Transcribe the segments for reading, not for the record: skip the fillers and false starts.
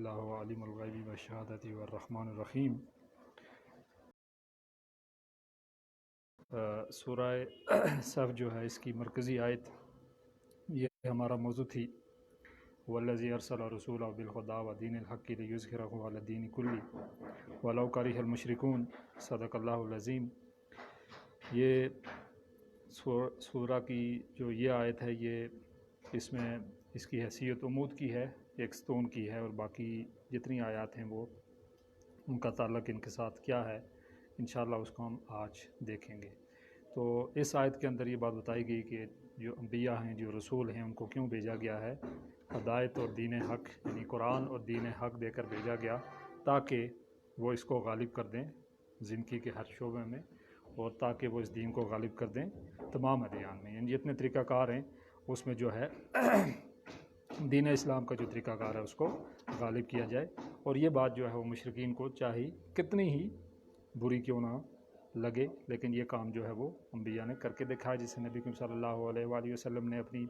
اللہ عالم الغیب والشہادۃ والرحمن الرحیم۔ سورہ صف جو ہے اس کی مرکزی آیت یہ ہمارا موضوع تھی، والذی ارسل رسولہ بالہدی ودین الحق لیظہرہ علی الدین کلہ ولو کرہ المشرکون۔ صدق اللہ العظیم۔ یہ سورہ کی جو یہ آیت ہے اس میں اس کی حیثیت عمود کی ہے، ایک ستون کی ہے، اور باقی جتنی آیات ہیں وہ ان کا تعلق ان کے ساتھ کیا ہے انشاءاللہ اس کو ہم آج دیکھیں گے۔ تو اس آیت کے اندر یہ بات بتائی گئی کہ جو انبیاء ہیں، جو رسول ہیں، ان کو کیوں بھیجا گیا ہے۔ ہدایت اور دین حق یعنی قرآن اور دین حق دے کر بھیجا گیا تاکہ وہ اس کو غالب کر دیں زندگی کے ہر شعبے میں، اور تاکہ وہ اس دین کو غالب کر دیں تمام ادیان میں، یعنی جتنے طریقہ کار ہیں اس میں جو ہے دین اسلام کا جو طریقہ کار ہے اس کو غالب کیا جائے۔ اور یہ بات جو ہے وہ مشرکین کو چاہی کتنی ہی بری کیوں نہ لگے، لیکن یہ کام جو ہے وہ انبیاء نے کر کے دکھایا، جسے نبی کریم صلی اللہ علیہ وآلہ وسلم نے اپنی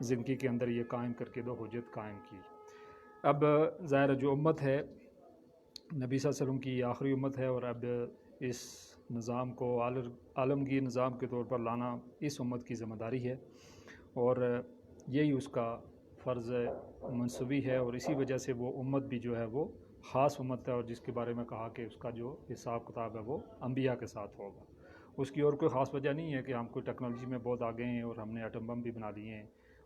زندگی کے اندر یہ قائم کر کے دو حجت قائم کی۔ اب ظاہر جو امت ہے نبی صلی اللہ علیہ وسلم کی آخری امت ہے، اور اب اس نظام کو عالمگیر نظام کے طور پر لانا اس امت کی ذمہ داری ہے، اور یہی اس کا فرض منصبی ہے، اور اسی وجہ سے وہ امت بھی جو ہے وہ خاص امت ہے، اور جس کے بارے میں کہا کہ اس کا جو حساب کتاب ہے وہ انبیاء کے ساتھ ہوگا۔ اس کی اور کوئی خاص وجہ نہیں ہے کہ ہم کوئی ٹیکنالوجی میں بہت آگے ہیں اور ہم نے ایٹم بم بھی بنا لیے ہیں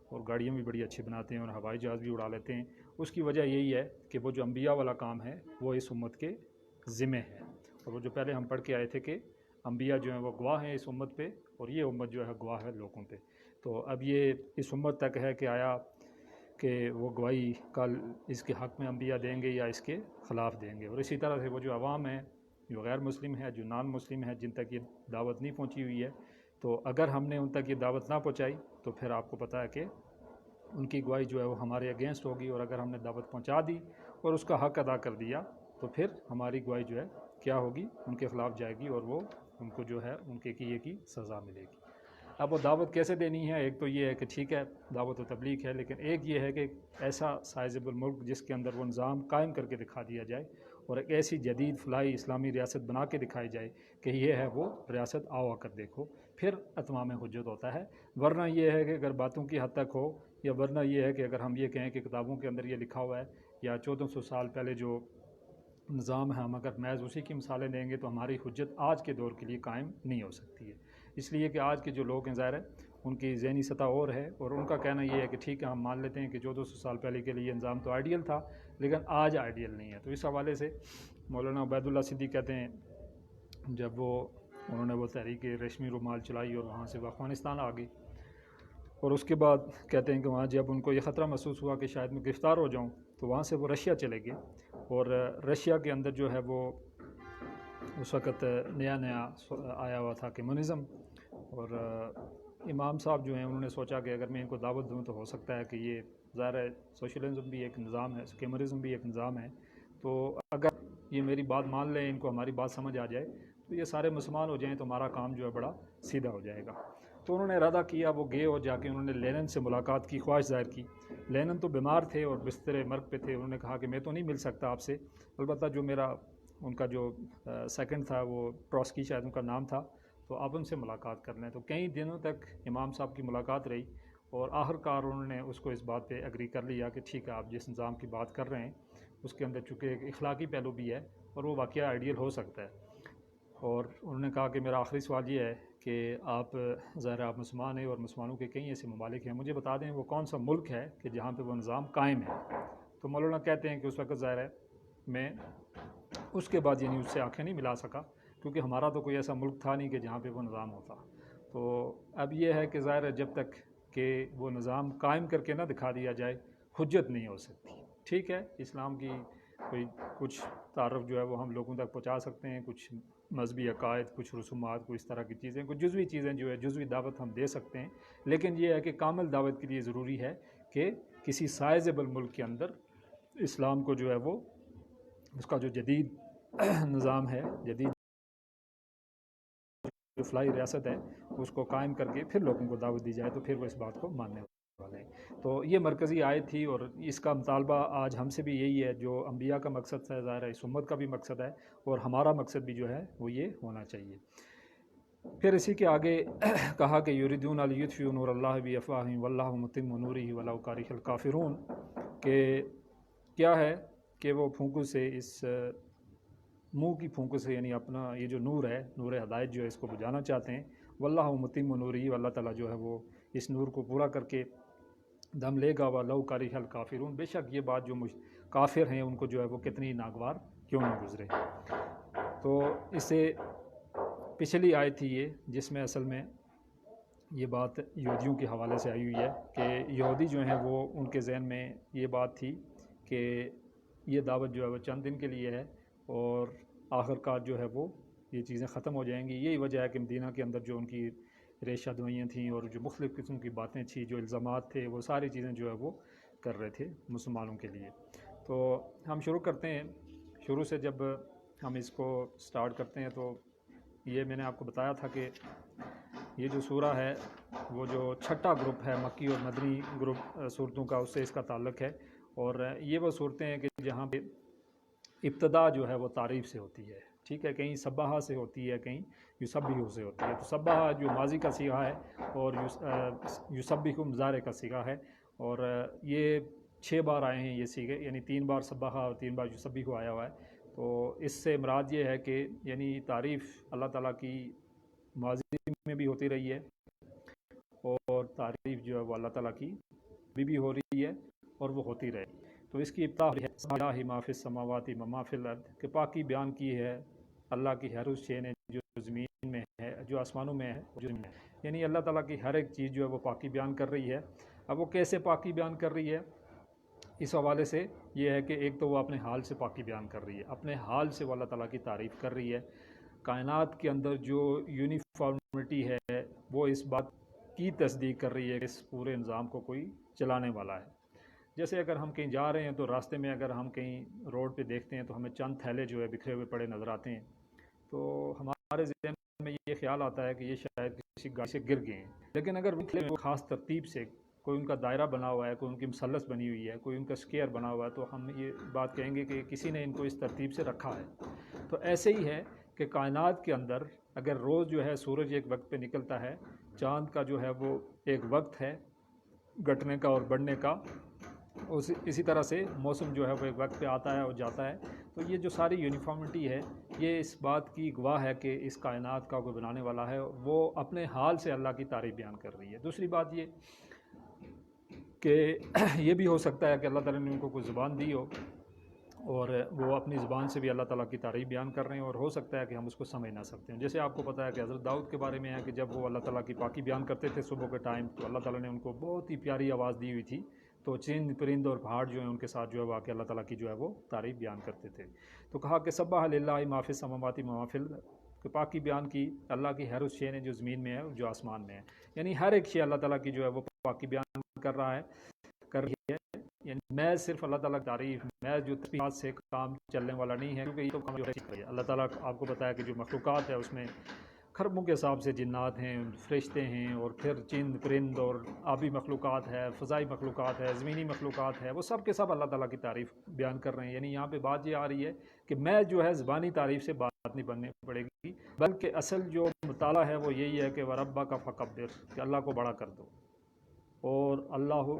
اور گاڑیاں بھی بڑی اچھی بناتے ہیں اور ہوائی جہاز بھی اڑا لیتے ہیں۔ اس کی وجہ یہی ہے کہ وہ جو انبیاء والا کام ہے وہ اس امت کے ذمہ ہے، اور وہ جو پہلے ہم پڑھ کے آئے تھے کہ انبیاء جو ہیں وہ گواہ ہیں اس امت پہ، اور یہ امت جو ہے گواہ ہے لوگوں پہ۔ تو اب یہ اس امت تک ہے کہ آیا کہ وہ گواہی کل اس کے حق میں انبیاء دیں گے یا اس کے خلاف دیں گے، اور اسی طرح سے وہ جو عوام ہیں، جو غیر مسلم ہے، جو نان مسلم ہے، جن تک یہ دعوت نہیں پہنچی ہوئی ہے، تو اگر ہم نے ان تک یہ دعوت نہ پہنچائی تو پھر آپ کو پتہ ہے کہ ان کی گواہی جو ہے وہ ہمارے اگینسٹ ہوگی، اور اگر ہم نے دعوت پہنچا دی اور اس کا حق ادا کر دیا تو پھر ہماری گواہی جو ہے کیا ہوگی، ان کے خلاف جائے گی، اور وہ ان کو جو ہے ان کے کیے کی سزا ملے گی۔ اب وہ دعوت کیسے دینی ہے؟ ایک تو یہ ہے کہ ٹھیک ہے دعوت و تبلیغ ہے، لیکن ایک یہ ہے کہ ایسا سائزبل ملک جس کے اندر وہ نظام قائم کر کے دکھا دیا جائے، اور ایک ایسی جدید فلاحی اسلامی ریاست بنا کے دکھائی جائے کہ یہ ہے وہ ریاست، آؤ آ کر دیکھو، پھر اتمام حجت ہوتا ہے۔ ورنہ یہ ہے کہ اگر باتوں کی حد تک ہو، یا ورنہ یہ ہے کہ اگر ہم یہ کہیں کہ کتابوں کے اندر یہ لکھا ہوا ہے، یا 1400 سال پہلے جو نظام ہے ہم اگر محض اسی کی مثالیں دیں گے تو ہماری حجت آج کے دور کے لیے قائم نہیں ہو سکتی ہے، اس لیے کہ آج کے جو لوگ ہیں ظاہر ہے ان کی ذہنی سطح اور ہے، اور ان کا کہنا یہ ہے کہ ٹھیک ہے ہم مان لیتے ہیں کہ 1400 سال پہلے کے لیے نظام تو آئیڈیل تھا لیکن آج آئیڈیل نہیں ہے۔ تو اس حوالے سے مولانا عبید اللہ صدیق کہتے ہیں جب انہوں نے وہ تحریک ریشمی رومال چلائی اور وہاں سے وہ افغانستان آ گئی، اور اس کے بعد کہتے ہیں کہ وہاں جب ان کو یہ خطرہ محسوس ہوا کہ شاید میں گرفتار ہو جاؤں تو وہاں سے وہ رشیا چلے گئے، اور رشیا کے اندر جو ہے وہ اس وقت نیا آیا ہوا تھا کمیونزم، اور امام صاحب جو ہیں انہوں نے سوچا کہ اگر میں ان کو دعوت دوں تو ہو سکتا ہے کہ یہ ظاہر ہے سوشلزم بھی ایک نظام ہے، کمیونزم بھی ایک نظام ہے، تو اگر یہ میری بات مان لیں، ان کو ہماری بات سمجھ آ جائے تو یہ سارے مسلمان ہو جائیں تو ہمارا کام جو ہے بڑا سیدھا ہو جائے گا۔ تو انہوں نے ارادہ کیا، وہ گئے اور جا کے انہوں نے لینن سے ملاقات کی، خواہش ظاہر کی۔ لینن تو بیمار تھے اور بستر مرگ پہ تھے، انہوں نے کہا کہ میں تو نہیں مل سکتا آپ سے، البتہ جو میرا ان کا جو سیکنڈ تھا وہ ٹراسکی شاید ان کا نام تھا، تو آپ ان سے ملاقات کر لیں۔ تو کئی دنوں تک امام صاحب کی ملاقات رہی، اور آخر کار انہوں نے اس کو اس بات پہ اگری کر لیا کہ ٹھیک ہے آپ جس نظام کی بات کر رہے ہیں اس کے اندر چونکہ ایک اخلاقی پہلو بھی ہے اور وہ واقعہ آئیڈیل ہو سکتا ہے، اور انہوں نے کہا کہ میرا آخری سوال یہ ہے کہ آپ ظاہر آپ مسلمان ہیں اور مسلمانوں کے کئی ایسے ممالک ہیں، مجھے بتا دیں وہ کون سا ملک ہے کہ جہاں پہ وہ نظام قائم ہے۔ تو مولانا کہتے ہیں کہ اس وقت ظاہر ہے میں اس کے بعد یعنی اس سے آنکھیں نہیں ملا سکا، کیونکہ ہمارا تو کوئی ایسا ملک تھا نہیں کہ جہاں پہ وہ نظام ہوتا۔ تو اب یہ ہے کہ ظاہر ہے جب تک کہ وہ نظام قائم کر کے نہ دکھا دیا جائے حجت نہیں ہو سکتی۔ ٹھیک ہے اسلام کی کوئی کچھ تعارف جو ہے وہ ہم لوگوں تک پہنچا سکتے ہیں، کچھ مذہبی عقائد، کچھ رسومات، کوئی اس طرح کی چیزیں، کچھ جزوی چیزیں جو ہے جزوی دعوت ہم دے سکتے ہیں، لیکن یہ ہے کہ کامل دعوت کے لیے ضروری ہے کہ کسی سائزبل ملک کے اندر اسلام کو جو ہے وہ اس کا جو جدید نظام ہے، جدید جو فلاحی ریاست ہے اس کو قائم کر کے پھر لوگوں کو دعوت دی جائے تو پھر وہ اس بات کو ماننے والے ہیں۔ تو یہ مرکزی آیت تھی، اور اس کا مطالبہ آج ہم سے بھی یہی ہے، جو انبیاء کا مقصد ہے، ظاہر ہے اس امت کا بھی مقصد ہے، اور ہمارا مقصد بھی جو ہے وہ یہ ہونا چاہیے۔ پھر اسی کے آگے کہا کہ یریدون لیطفئوا نور اللہ بافواہہم واللہ متم نورہ ولو کریہ الکافرون، کہ کیا ہے کہ وہ پھونکوں سے، اس منہ کی پھونکوں سے، یعنی اپنا یہ جو نور ہے، نور ہدایت جو ہے، اس کو بجھانا چاہتے ہیں۔ واللہ متم نورہ، اللہ تعالیٰ جو ہے وہ اس نور کو پورا کر کے دم لے گا۔ ولو کریہ الکافرون، بے شک یہ بات جو کافر ہیں ان کو جو ہے وہ کتنی ناگوار کیوں نہ گزرے۔ تو اس سے پچھلی آیت تھی یہ، جس میں اصل میں یہ بات یہودیوں کے حوالے سے آئی ہوئی ہے، کہ یہودی جو ہیں وہ، ان کے ذہن میں یہ بات تھی کہ یہ دعوت جو ہے وہ چند دن کے لیے ہے، اور آخر کار جو ہے وہ یہ چیزیں ختم ہو جائیں گی۔ یہی وجہ ہے کہ مدینہ کے اندر جو ان کی ریشہ دوائیاں تھیں اور جو مختلف قسم کی باتیں تھیں، جو الزامات تھے، وہ ساری چیزیں جو ہے وہ کر رہے تھے مسلمانوں کے لیے۔ تو ہم شروع کرتے ہیں، شروع سے جب ہم اس کو سٹارٹ کرتے ہیں تو یہ میں نے آپ کو بتایا تھا کہ یہ جو سورہ ہے وہ جو چھٹا گروپ ہے مکی اور مدنی گروپ صورتوں کا، اس سے اس کا تعلق ہے، اور یہ وہ صورتیں ہیں کہ جہاں پہ ابتدا جو ہے وہ تعریف سے ہوتی ہے، ٹھیک ہے، کہیں سبحہ سے ہوتی ہے، کہیں یسبح سے ہوتی ہے۔ تو سبحہ جو ماضی کا صیغہ ہے، اور یسبح مضارع کا صیغہ ہے، اور یہ 6 بار آئے ہیں یہ صیغے، یعنی 3 بار سبحہ اور 3 بار یسبح آیا ہوا ہے۔ تو اس سے مراد یہ ہے کہ یعنی تعریف اللہ تعالیٰ کی ماضی میں بھی ہوتی رہی ہے، اور تعریف جو ہے وہ اللہ تعالیٰ کی بھی ہو رہی ہے، اور وہ ہوتی رہے۔ تو اس کی ابتدا ہے ما فی السماوات و ما فی الارض، کہ پاکی بیان کی ہے اللہ کی ہر اس شے نے جو زمین میں ہے، جو آسمانوں میں ہے، جو زمین میں ہے، یعنی اللہ تعالیٰ کی ہر ایک چیز جو ہے وہ پاکی بیان کر رہی ہے۔ اب وہ کیسے پاکی بیان کر رہی ہے؟ اس حوالے سے یہ ہے کہ ایک تو وہ اپنے حال سے پاکی بیان کر رہی ہے، اپنے حال سے وہ اللہ تعالیٰ کی تعریف کر رہی ہے۔ کائنات کے اندر جو یونیفارمٹی ہے وہ اس بات کی تصدیق کر رہی ہے کہ اس پورے نظام کو کوئی چلانے والا ہے۔ جیسے اگر ہم کہیں جا رہے ہیں تو راستے میں اگر ہم کہیں روڈ پہ دیکھتے ہیں تو ہمیں چند تھیلے جو ہے بکھرے ہوئے پڑے نظر آتے ہیں، تو ہمارے ذہن میں یہ خیال آتا ہے کہ یہ شاید کسی گاڑی سے گر گئے ہیں، لیکن اگر وہ خاص ترتیب سے، کوئی ان کا دائرہ بنا ہوا ہے، کوئی ان کی مثلث بنی ہوئی ہے، کوئی ان کا اسکیئر بنا ہوا ہے، تو ہم یہ بات کہیں گے کہ کسی نے ان کو اس ترتیب سے رکھا ہے۔ تو ایسے ہی ہے کہ کائنات کے اندر اگر روز جو ہے سورج ایک وقت پہ نکلتا ہے، چاند کا جو ہے وہ ایک وقت ہے گھٹنے کا اور بڑھنے کا، اسی طرح سے موسم جو ہے وہ ایک وقت پہ آتا ہے اور جاتا ہے۔ تو یہ جو ساری یونیفارمٹی ہے، یہ اس بات کی گواہ ہے کہ اس کائنات کا کوئی بنانے والا ہے، وہ اپنے حال سے اللہ کی تعریف بیان کر رہی ہے۔ دوسری بات یہ کہ یہ بھی ہو سکتا ہے کہ اللہ تعالیٰ نے ان کو کوئی زبان دی ہو، اور وہ اپنی زبان سے بھی اللہ تعالیٰ کی تعریف بیان کر رہے ہیں، اور ہو سکتا ہے کہ ہم اس کو سمجھ نہ سکتے ہیں۔ جیسے آپ کو پتہ ہے کہ حضرت داؤد کے بارے میں ہے کہ جب وہ اللہ تعالیٰ کی پاکی بیان کرتے تھے صبح کے ٹائم، تو اللہ تعالیٰ نے ان کو بہت ہی پیاری آواز دی ہوئی تھی، تو چند پرند اور پہاڑ جو ہیں ان کے ساتھ جو ہے وہ آ کے اللہ تعالیٰ کی جو ہے وہ تعریف بیان کرتے تھے۔ تو کہا کہ سبح للہ ما فی السماوات و ما فی الارض، کہ پاکی بیان کی اللہ کی ہر اس شے نے جو زمین میں ہے اور جو آسمان میں ہے، یعنی ہر ایک شے اللہ تعالیٰ کی جو ہے وہ پاکی بیان کر رہا ہے، کر رہی ہے۔ یعنی میں صرف اللہ تعالیٰ کی تعریف، میں جو تسبیحات سے کام چلنے والا نہیں ہے، کیونکہ یہ تو کام جو ہے اللہ تعالیٰ آپ کو بتایا کہ جو مخلوقات ہے اس میں خربوں کے حساب سے جنات ہیں، فرشتے ہیں، اور پھر چند پرند اور آبی مخلوقات ہے، فضائی مخلوقات ہے، زمینی مخلوقات ہے، وہ سب کے سب اللہ تعالیٰ کی تعریف بیان کر رہے ہیں۔ یعنی یہاں پہ بات یہ آ رہی ہے کہ میں جو ہے زبانی تعریف سے بات نہیں بننے پڑے گی، بلکہ اصل جو مطالعہ ہے وہ یہی ہے کہ وَرَبَّكَ فَكَبِّرْ، کہ اللہ کو بڑا کر دو، اور اللہ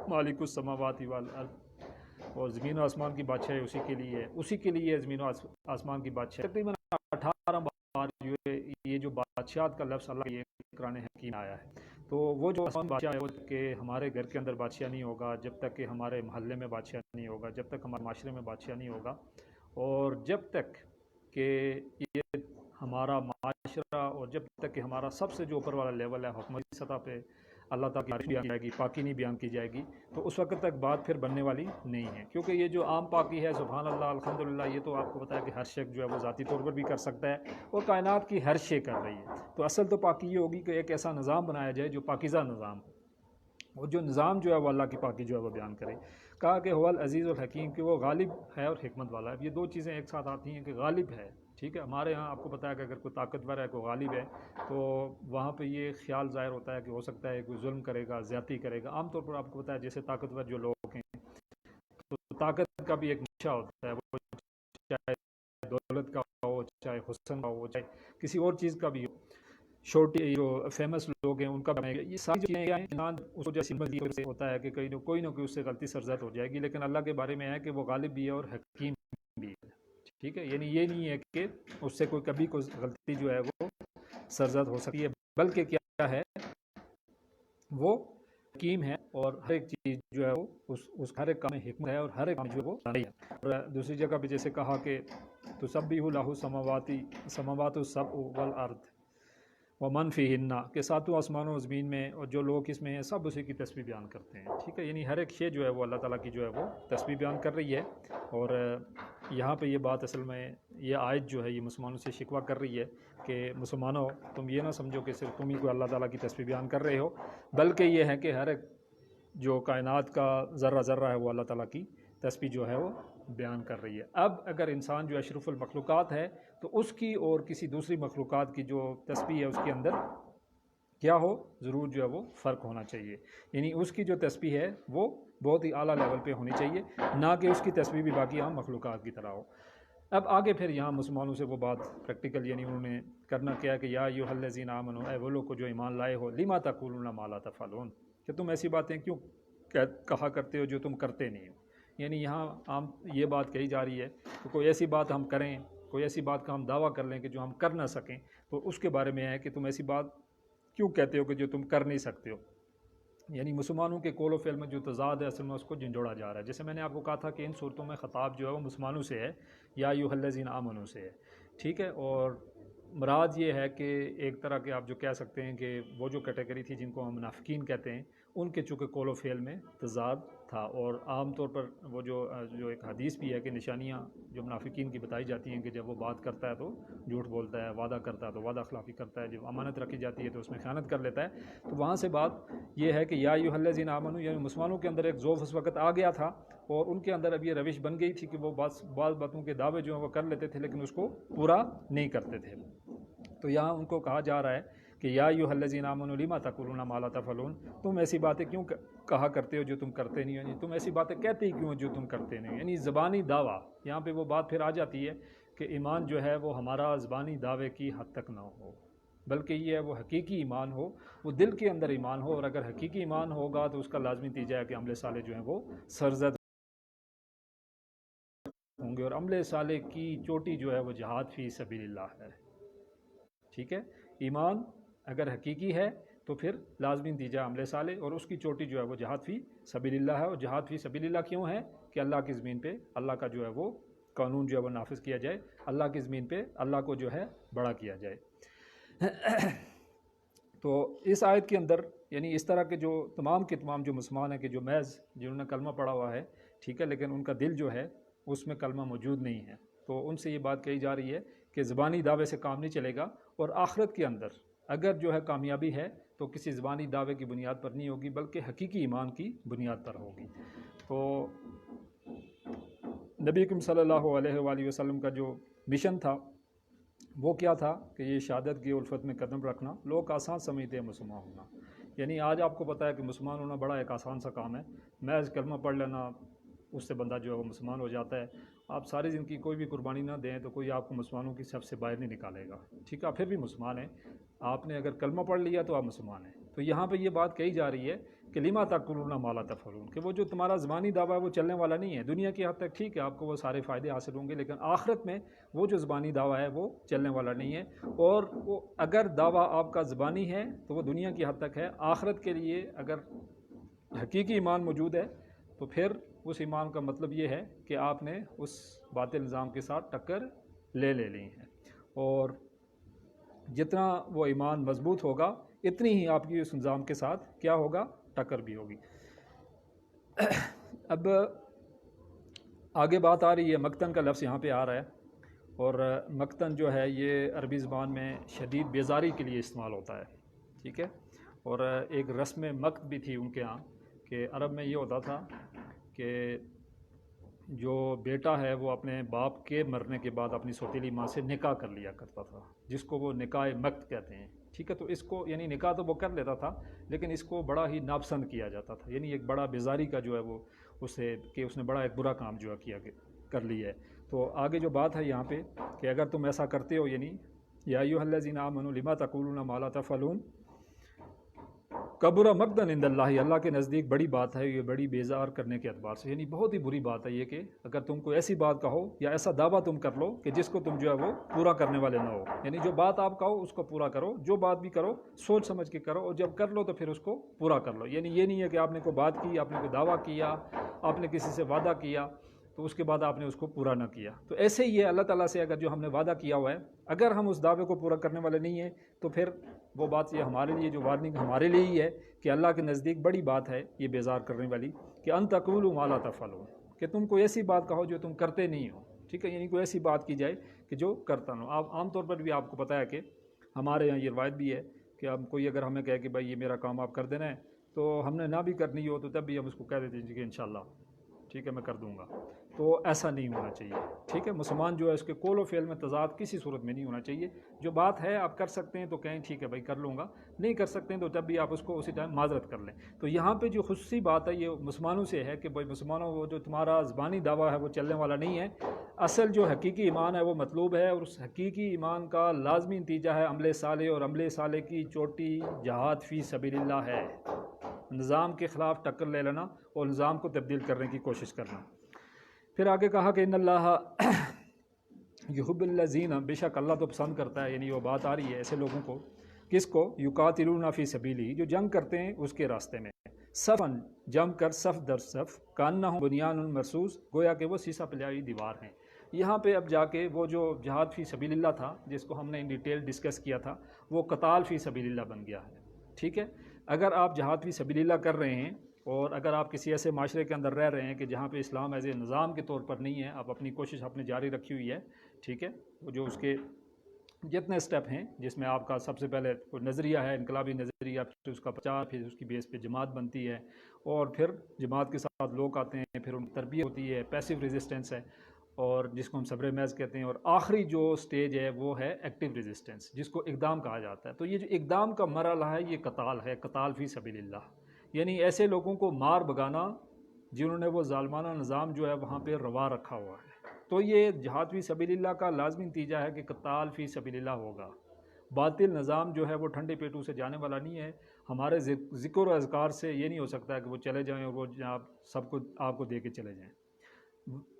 مالک السماوات والارض، اور زمین و آسمان کی بادشاہی اسی کے لیے زمین و آسمان کی بادشاہی۔ تقریباً 18 بار جو یہ جو بادشاہت کا لفظ اللہ یہ قرآن حکیم آیا ہے۔ تو وہ جو بادشاہ ہے کہ ہمارے گھر کے اندر بادشاہ نہیں ہوگا جب تک کہ ہمارے محلے میں بادشاہ نہیں ہوگا، جب تک ہمارے معاشرے میں بادشاہ نہیں ہوگا، اور جب تک کہ یہ ہمارا معاشرہ، اور جب تک کہ ہمارا سب سے جو اوپر والا لیول ہے حکومتی سطح پہ اللہ تعالیٰ کی بیان کی جائے گی، پاکی نہیں بیان کی جائے گی، تو اس وقت تک بات پھر بننے والی نہیں ہے۔ کیونکہ یہ جو عام پاکی ہے، سبحان اللہ الحمدللہ، یہ تو آپ کو پتہ ہے کہ ہر شخص جو ہے وہ ذاتی طور پر بھی کر سکتا ہے، اور کائنات کی ہر شے کر رہی ہے۔ تو اصل تو پاکی یہ ہوگی کہ ایک ایسا نظام بنایا جائے جو پاکیزہ نظام ہو، اور جو نظام جو ہے وہ اللہ کی پاکی جو ہے وہ بیان کرے۔ کہا کہ هو العزیز الحکیم، کہ وہ غالب ہے اور حکمت والا ہے۔ اب یہ دو چیزیں ایک ساتھ آتی ہیں کہ غالب ہے، ٹھیک ہے، ہمارے ہاں آپ کو پتہ ہے کہ اگر کوئی طاقتور ہے، کوئی غالب ہے، تو وہاں پہ یہ خیال ظاہر ہوتا ہے کہ ہو سکتا ہے کوئی ظلم کرے گا، زیادتی کرے گا. عام طور پر آپ کو پتہ ہے جیسے طاقتور جو لوگ ہیں تو طاقت کا بھی ایک نشہ ہوتا ہے، وہ چاہے دولت کا ہو، چاہے حسن کا ہو، چاہے کسی اور چیز کا بھی ہو. چھوٹی جو فیمس لوگ ہیں ان کا یہ ساری چیزیں انسان اس کو جیسے ہوتا ہے کہ کوئی نہ کوئی اس سے غلطی سرزد ہو جائے گی، لیکن اللہ کے بارے میں ہے کہ وہ غالب بھی ہے اور حکیم بھی ہے. ٹھیک ہے، یعنی یہ نہیں ہے کہ اس سے کوئی کبھی کوئی غلطی جو ہے وہ سرزد ہو سکتی ہے، بلکہ کیا ہے وہ حکیم ہے اور ہر ایک چیز جو ہے وہ اس ہر ایک کام میں حکمت ہے اور ہر ایک کام جو ہے وہ ہے. اور دوسری جگہ پہ جیسے کہا کہ تسبح لہ السماوات السبع والارض ومن فیہن، کہ ساتوں آسمانوں و زمین میں اور جو لوگ اس میں ہیں سب اسی کی تسبیح بیان کرتے ہیں. ٹھیک ہے، یعنی ہر ایک شے جو ہے وہ اللہ تعالیٰ کی جو ہے وہ تسبیح بیان کر رہی ہے. اور یہاں پہ یہ بات اصل میں یہ آیت جو ہے یہ مسلمانوں سے شکوہ کر رہی ہے کہ مسلمانوں تم یہ نہ سمجھو کہ صرف تم ہی کو اللہ تعالیٰ کی تسبیح بیان کر رہے ہو، بلکہ یہ ہے کہ ہر ایک جو کائنات کا ذرہ ذرہ ہے وہ اللہ تعالیٰ کی تسبیح جو ہے وہ بیان کر رہی ہے. اب اگر انسان جو اشرف المخلوقات ہے تو اس کی اور کسی دوسری مخلوقات کی جو تسبیح ہے اس کے اندر کیا ہو، ضرور جو ہے وہ فرق ہونا چاہیے. یعنی اس کی جو تسبیح ہے وہ بہت ہی اعلیٰ لیول پہ ہونی چاہیے، نہ کہ اس کی تسبیح بھی باقی عام مخلوقات کی طرح ہو. اب آگے پھر یہاں مسلمانوں سے وہ بات پریکٹیکل یعنی انہوں نے کرنا کیا کہ یا ایھا الذین آمنوا، اے وہ لوگ کو جو ایمان لائے ہو، لما تقولون ما لا تفعلون، کہ تم ایسی باتیں کیوں کہا کرتے ہو جو تم کرتے نہیں ہو. یعنی یہاں عام یہ بات کہی جا رہی ہے کہ کوئی ایسی بات ہم کریں، کوئی ایسی بات کا ہم دعویٰ کر لیں کہ جو ہم کر نہ سکیں، تو اس کے بارے میں ہے کہ تم ایسی بات کیوں کہتے ہو کہ جو تم کر نہیں سکتے ہو. یعنی مسلمانوں کے قول و فعل میں جو تضاد ہے اصل میں اس کو جھنجھوڑا جا رہا ہے. جیسے میں نے آپ کو کہا تھا کہ ان صورتوں میں خطاب جو ہے وہ مسلمانوں سے ہے، یا ایھا الذین آمنوا سے ہے. ٹھیک ہے، اور مراد یہ ہے کہ ایک طرح کے آپ جو کہہ سکتے ہیں کہ وہ جو کیٹیگری تھی جن کو ہم منافقین کہتے ہیں، ان کے چونکہ قول و فعل میں تضاد تھا. اور عام طور پر وہ جو ایک حدیث بھی ہے کہ نشانیاں جو منافقین کی بتائی جاتی ہیں کہ جب وہ بات کرتا ہے تو جھوٹ بولتا ہے، وعدہ کرتا ہے تو وعدہ خلافی کرتا ہے، جب امانت رکھی جاتی ہے تو اس میں خیانت کر لیتا ہے. تو وہاں سے بات یہ ہے کہ یا ایھا الذین آمنوا، یعنی مسلمانوں کے اندر ایک ذوف اس وقت آ گیا تھا اور ان کے اندر اب یہ روش بن گئی تھی کہ وہ بعض باتوں کے دعوے جو ہیں وہ کر لیتے تھے لیکن اس کو پورا نہیں کرتے تھے. تو یہاں ان کو کہا جا رہا ہے کہ یا ایھا الذین آمنوا لما تقولون ما لا تفعلون، تم ایسی باتیں کیوں کہا کرتے ہو جو تم کرتے نہیں ہو، یعنی تم ایسی باتیں کہتے ہی کیوں ہو جو تم کرتے نہیں ہو. یعنی زبانی دعویٰ، یہاں پہ وہ بات پھر آ جاتی ہے کہ ایمان جو ہے وہ ہمارا زبانی دعوے کی حد تک نہ ہو، بلکہ یہ ہے وہ حقیقی ایمان ہو، وہ دل کے اندر ایمان ہو. اور اگر حقیقی ایمان ہوگا تو اس کا لازمی نتیجہ ہے کہ عمل صالح جو ہیں وہ سرزد ہوں گے، اور عمل صالح کی چوٹی جو ہے وہ جہاد فی سبیل اللہ ہے. ٹھیک ہے، ایمان اگر حقیقی ہے تو پھر لازمی نتیجہ عمل صالح، اور اس کی چوٹی جو ہے وہ جہاد فی سبیل اللہ ہے. اور جہاد فی سبیل اللہ کیوں ہے؟ کہ اللہ کی زمین پہ اللہ کا جو ہے وہ قانون جو ہے وہ نافذ کیا جائے، اللہ کی زمین پہ اللہ کو جو ہے بڑا کیا جائے. تو اس آیت کے اندر یعنی اس طرح کے جو تمام کے تمام جو مسلمان ہیں کہ جو محض جنہوں نے کلمہ پڑھا ہوا ہے، ٹھیک ہے، لیکن ان کا دل جو ہے اس میں کلمہ موجود نہیں ہے، تو ان سے یہ بات کہی جا رہی ہے کہ زبانی دعوے سے کام نہیں چلے گا. اور آخرت کے اندر اگر جو ہے کامیابی ہے تو کسی زبانی دعوے کی بنیاد پر نہیں ہوگی بلکہ حقیقی ایمان کی بنیاد پر ہوگی. تو نبی کریم صلی اللہ علیہ وآلہ وسلم کا جو مشن تھا وہ کیا تھا کہ یہ شہادت کی الفت میں قدم رکھنا. لوگ آسان سمجھتے ہیں مسلمان ہونا، یعنی آج آپ کو پتہ ہے کہ مسلمان ہونا بڑا ایک آسان سا کام ہے، محض کلمہ پڑھ لینا اس سے بندہ جو ہے وہ مسلمان ہو جاتا ہے. آپ ساری زندگی کوئی بھی قربانی نہ دیں تو کوئی آپ کو مسلمانوں کی صف سے باہر نہیں نکالے گا. ٹھیک ہے، آپ پھر بھی مسلمان ہیں، آپ نے اگر کلمہ پڑھ لیا تو آپ مسلمان ہیں. تو یہاں پہ یہ بات کہی جا رہی ہے کہ لما تقولون ما لا تفعلون، کہ وہ جو تمہارا زبانی دعویٰ ہے وہ چلنے والا نہیں ہے. دنیا کی حد تک ٹھیک ہے آپ کو وہ سارے فائدے حاصل ہوں گے، لیکن آخرت میں وہ جو زبانی دعویٰ ہے وہ چلنے والا نہیں ہے. اور وہ اگر دعویٰ آپ کا زبانی ہے تو وہ دنیا کی حد تک ہے. آخرت کے لیے اگر حقیقی ایمان موجود ہے تو پھر اس ایمان کا مطلب یہ ہے کہ آپ نے اس باطل نظام کے ساتھ ٹکر لے لی ہے، اور جتنا وہ ایمان مضبوط ہوگا اتنی ہی آپ کی اس نظام کے ساتھ کیا ہوگا، ٹکر بھی ہوگی. اب آگے بات آ رہی ہے، مقتن کا لفظ یہاں پہ آ رہا ہے، اور مقتن جو ہے یہ عربی زبان میں شدید بیزاری کے لیے استعمال ہوتا ہے. ٹھیک ہے، اور ایک رسم مقت بھی تھی ان کے ہاں کہ عرب میں یہ ہوتا تھا کہ جو بیٹا ہے وہ اپنے باپ کے مرنے کے بعد اپنی سوتیلی ماں سے نکاح کر لیا کرتا تھا، جس کو وہ نکاح مکت کہتے ہیں، ٹھیک ہے۔ تو اس کو یعنی نکاح تو وہ کر لیتا تھا، لیکن اس کو بڑا ہی ناپسند کیا جاتا تھا، یعنی ایک بڑا بیزاری کا جو ہے وہ اسے کہ اس نے بڑا ایک برا کام جو ہے کیا کر لیا ہے۔ تو آگے جو بات ہے یہاں پہ کہ اگر تم ایسا کرتے ہو، یعنی یا ایھا الذین آمنوا لما تقولون ما لا تفعلون کبر مقتا عند اللہ، اللہ کے نزدیک بڑی بات ہے یہ، بڑی بیزار کرنے کے اعتبار سے، یعنی بہت ہی بری بات ہے یہ کہ اگر تم کو ایسی بات کہو یا ایسا دعویٰ تم کر لو کہ جس کو تم جو ہے وہ پورا کرنے والے نہ ہو، یعنی جو بات آپ کہو اس کو پورا کرو، جو بات بھی کرو سوچ سمجھ کے کرو، اور جب کر لو تو پھر اس کو پورا کر لو، یعنی یہ نہیں ہے کہ آپ نے کوئی بات کی، آپ نے کوئی دعویٰ کیا، آپ نے کسی سے وعدہ کیا تو اس کے بعد آپ نے اس کو پورا نہ کیا۔ تو ایسے ہی ہے اللہ تعالیٰ سے، اگر جو ہم نے وعدہ کیا ہوا ہے اگر ہم اس دعوے کو پورا کرنے والے نہیں ہیں تو پھر وہ بات یہ ہمارے لیے جو وارننگ ہمارے لیے ہی ہے کہ اللہ کے نزدیک بڑی بات ہے یہ بیزار کرنے والی کہ ان تقولوا ما لا تفعلون، کہ تم کوئی ایسی بات کہو جو تم کرتے نہیں ہو، ٹھیک ہے، یعنی کوئی ایسی بات کی جائے کہ جو کرتا نہ ہو۔ آپ عام طور پر بھی آپ کو پتہ ہے کہ ہمارے یہاں یہ روایت بھی ہے کہ ہم کوئی اگر ہمیں کہے کہ بھائی یہ میرا کام آپ کر دینا ہے تو ہم نے نہ بھی کرنی ہو تو تب بھی ہم اس کو کہہ دیتے ہیں کہ انشاءاللہ ٹھیک ہے میں کر دوں گا۔ تو ایسا نہیں ہونا چاہیے، ٹھیک ہے۔ مسلمان جو ہے اس کے قول و فعل میں تضاد کسی صورت میں نہیں ہونا چاہیے، جو بات ہے آپ کر سکتے ہیں تو کہیں ٹھیک ہے بھائی کر لوں گا، نہیں کر سکتے ہیں تو جب بھی آپ اس کو اسی ٹائم معذرت کر لیں۔ تو یہاں پہ جو خصوصی بات ہے یہ مسلمانوں سے ہے کہ بھائی مسلمانوں وہ جو تمہارا زبانی دعویٰ ہے وہ چلنے والا نہیں ہے، اصل جو حقیقی ایمان ہے وہ مطلوب ہے، اور اس حقیقی ایمان کا لازمی نتیجہ ہے عمل صالح، اور عمل صالح کی چوٹی جہاد فی سبیل اللہ ہے، نظام کے خلاف ٹکر لے لینا اور نظام کو تبدیل کرنے کی کوشش کرنا۔ پھر آگے کہا کہ ان اللہ یحب الذین، بے شک اللہ تو پسند کرتا ہے، یعنی وہ بات آ رہی ہے ایسے لوگوں کو، کس کو؟ یقاتلون فی سبیلہ، جو جنگ کرتے ہیں اس کے راستے میں، صفاً جم کر صف در صف، کانہم بنیان مرصوص، گویا کہ وہ سیسا پلائی دیوار ہیں۔ یہاں پہ اب جا کے وہ جو جہاد فی سبیل اللہ تھا جس کو ہم نے ان ڈیٹیل ڈسکس کیا تھا وہ قتال فی سبیل اللہ بن گیا ہے، ٹھیک ہے۔ اگر آپ جہاد فی سبیل اللہ کر رہے ہیں اور اگر آپ کسی ایسے معاشرے کے اندر رہ رہے ہیں کہ جہاں پہ اسلام ایز اے نظام کے طور پر نہیں ہے، آپ اپنی کوشش اپنے جاری رکھی ہوئی ہے، ٹھیک ہے، وہ جو اس کے جتنے سٹیپ ہیں جس میں آپ کا سب سے پہلے نظریہ ہے انقلابی نظریہ، پھر اس کا پرچار، پھر اس کی بیس پہ جماعت بنتی ہے، اور پھر جماعت کے ساتھ لوگ آتے ہیں، پھر ان کی تربیت ہوتی ہے، پیسیو ریزسٹنس ہے، اور جس کو ہم صبر محض کہتے ہیں، اور آخری جو سٹیج ہے وہ ہے ایکٹیو ریزسٹنس جس کو اقدام کہا جاتا ہے۔ تو یہ جو اقدام کا مرحلہ ہے یہ قتال ہے، قتال فی سبیل اللہ، یعنی ایسے لوگوں کو مار بگانا جنہوں نے وہ ظالمانہ نظام جو ہے وہاں پہ روا رکھا ہوا ہے۔ تو یہ جہاد فی سبیل اللہ کا لازمی نتیجہ ہے کہ قتال فی سبیل اللہ ہوگا۔ باطل نظام جو ہے وہ ٹھنڈے پیٹوں سے جانے والا نہیں ہے، ہمارے ذکر و اذکار سے یہ نہیں ہو سکتا ہے کہ وہ چلے جائیں اور وہ سب کو آپ کو دے کے چلے جائیں،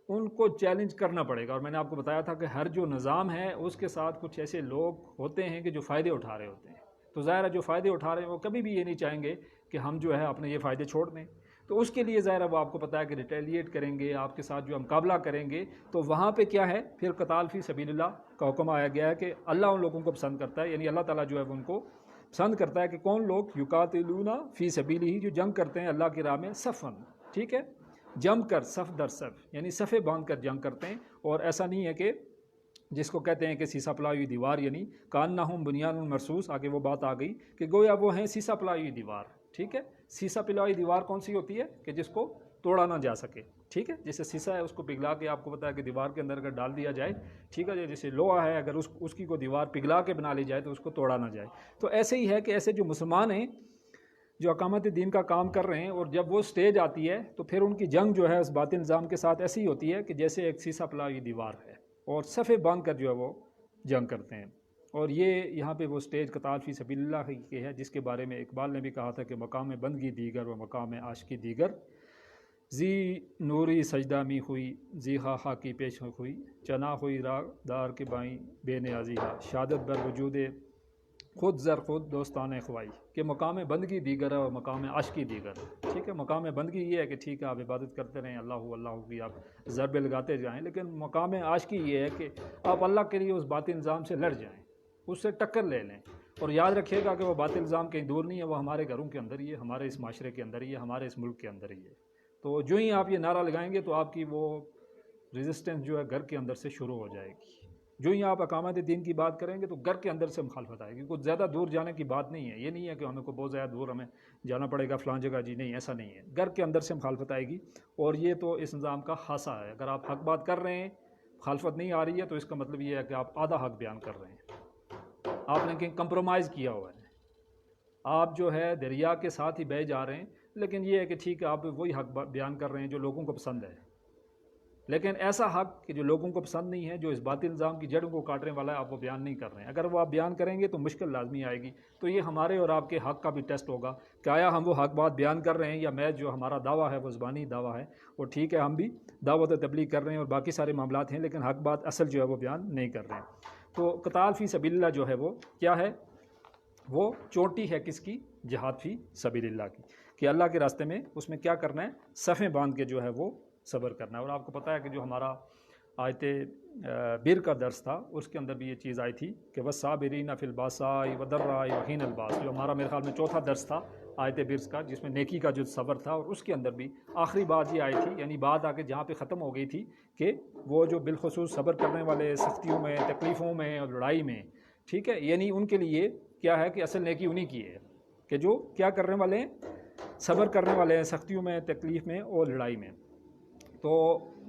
ان کو چیلنج کرنا پڑے گا۔ اور میں نے آپ کو بتایا تھا کہ ہر جو نظام ہے اس کے ساتھ کچھ ایسے لوگ ہوتے ہیں کہ جو فائدے اٹھا رہے ہوتے ہیں، تو ظاہر ہے جو فائدے اٹھا رہے ہیں وہ کبھی بھی یہ نہیں چاہیں گے کہ ہم جو ہے اپنے یہ فائدے چھوڑ دیں، تو اس کے لیے ظاہر ہے وہ آپ کو پتہ ہے کہ ریٹیلیٹ کریں گے، آپ کے ساتھ جو مقابلہ کریں گے، تو وہاں پہ کیا ہے پھر قتال فی سبیل اللہ کا حکم آیا گیا ہے کہ اللہ ان لوگوں کو پسند کرتا ہے، یعنی اللہ تعالیٰ جو ہے وہ ان کو پسند کرتا ہے کہ کون لوگ یقاتلون فی سبیلہ، جو جنگ کرتے ہیں اللہ کی راہ میں، صفاً، ٹھیک ہے، جم کر صف در صف، یعنی صفے باندھ کر جنگ کرتے ہیں، اور ایسا نہیں ہے کہ جس کو کہتے ہیں کہ سیسا پلائی ہوئی دیوار، یعنی کانہم بنیان مرصوص، آگے وہ بات آ گئی کہ گویا وہ ہیں سیسا پلائی ہوئی دیوار، ٹھیک ہے۔ سیسا پلائی دیوار کون سی ہوتی ہے کہ جس کو توڑا نہ جا سکے، ٹھیک ہے، جیسے سیسا ہے اس کو پگھلا کے آپ کو پتہ ہے کہ دیوار کے اندر اگر ڈال دیا جائے، ٹھیک ہے، جیسے لوہا ہے اگر اس کی کو دیوار پگھلا کے بنا لی جائے تو اس کو توڑا نہ جائے۔ تو ایسے ہی ہے کہ ایسے جو مسلمان ہیں جو اقامت دین کا کام کر رہے ہیں، اور جب وہ سٹیج آتی ہے تو پھر ان کی جنگ جو ہے اس باطل نظام کے ساتھ ایسی ہوتی ہے کہ جیسے ایک سیسا پلائی ہوئی دیوار ہے، اور صفے باندھ کر جو ہے وہ جنگ کرتے ہیں۔ اور یہ یہاں پہ وہ سٹیج قتال فی سبیل اللہ کی ہے جس کے بارے میں اقبال نے بھی کہا تھا کہ مقام بندگی دیگر و مقام عاشقی دیگر، زی نوری سجدہ می ہوئی، زی خاخا کی پیش ہوئی، چنا ہوئی راہ دار کے بائیں بے نیازی ہا، شہادت بر وجود خود زر خود دوستان خوائی، کہ مقام بندگی دیگر ہے اور مقام عاشقی دیگر ہے، ٹھیک ہے۔ مقام بندگی یہ ہے کہ ٹھیک ہے آپ عبادت کرتے رہیں، اللہ اللہ کی آپ ضربے لگاتے جائیں، لیکن مقام عاشقی یہ ہے کہ آپ اللہ کے لیے اس باطل نظام سے لڑ جائیں، اس سے ٹکر لے لیں، اور یاد رکھیے گا کہ وہ باطل نظام کہیں دور نہیں ہے، وہ ہمارے گھروں کے اندر ہی ہے، ہمارے اس معاشرے کے اندر ہی ہے، ہمارے اس ملک کے اندر ہی ہے۔ تو جو ہی آپ یہ نعرہ لگائیں گے تو آپ کی وہ ریزسٹنس جو ہے گھر کے اندر سے شروع ہو جائے گی، جو ہی آپ اقامت دین کی بات کریں گے تو گھر کے اندر سے مخالفت آئے گی. کچھ زیادہ دور جانے کی بات نہیں ہے. یہ نہیں ہے کہ ہمیں کو بہت زیادہ دور ہمیں جانا پڑے گا فلان جگہ, جی نہیں, ایسا نہیں ہے. گھر کے اندر سے مخالفت آئے گی, اور یہ تو اس نظام کا خاصہ ہے. اگر آپ حق بات کر رہے ہیں, مخالفت نہیں آ رہی ہے, تو اس کا مطلب یہ ہے کہ آپ آدھا حق بیان کر رہے ہیں, آپ نے کہیں کمپرومائز کیا ہوا ہے, آپ جو ہے دریا کے ساتھ ہی بہہ جا رہے ہیں. لیکن یہ ہے کہ ٹھیک ہے, آپ وہی حق بیان کر رہے ہیں جو لوگوں کو پسند ہے, لیکن ایسا حق کہ جو لوگوں کو پسند نہیں ہے, جو اس باطل نظام کی جڑوں کو کاٹنے والا ہے, آپ وہ بیان نہیں کر رہے ہیں. اگر وہ آپ بیان کریں گے تو مشکل لازمی آئے گی. تو یہ ہمارے اور آپ کے حق کا بھی ٹیسٹ ہوگا کہ آیا ہم وہ حق بات بیان کر رہے ہیں, یا میں جو ہمارا دعویٰ ہے وہ زبانی دعویٰ ہے, اور ٹھیک ہے ہم بھی دعوت و تبلیغ کر رہے ہیں اور باقی سارے معاملات ہیں, لیکن حق بات اصل جو ہے وہ بیان نہیں کر رہے ہیں. تو قتال فی سبیل اللہ جو ہے وہ کیا ہے, وہ چوٹی ہے کس کی, جہاد فی سبیل اللہ کی, کہ اللہ کے راستے میں اس میں کیا کرنا ہے, صفیں باندھ کے جو ہے وہ صبر کرنا ہے. اور آپ کو پتہ ہے کہ جو ہمارا آیت بر کا درس تھا, اس کے اندر بھی یہ چیز آئی تھی کہ والصابرین فی الباساء والضراء وحین الباس, جو ہمارا میرے خیال میں چوتھا درس تھا آیت برس کا, جس میں نیکی کا جو صبر تھا. اور اس کے اندر بھی آخری بات یہ آئی تھی, یعنی بات آ کے جہاں پہ ختم ہو گئی تھی کہ وہ جو بالخصوص صبر کرنے والے سختیوں میں, تکلیفوں میں اور لڑائی میں, ٹھیک ہے, یعنی ان کے لیے کیا ہے کہ اصل نیکی انہی کی ہے کہ جو کیا کرنے والے ہیں, صبر کرنے والے ہیں سختیوں میں, تکلیف میں اور لڑائی میں. تو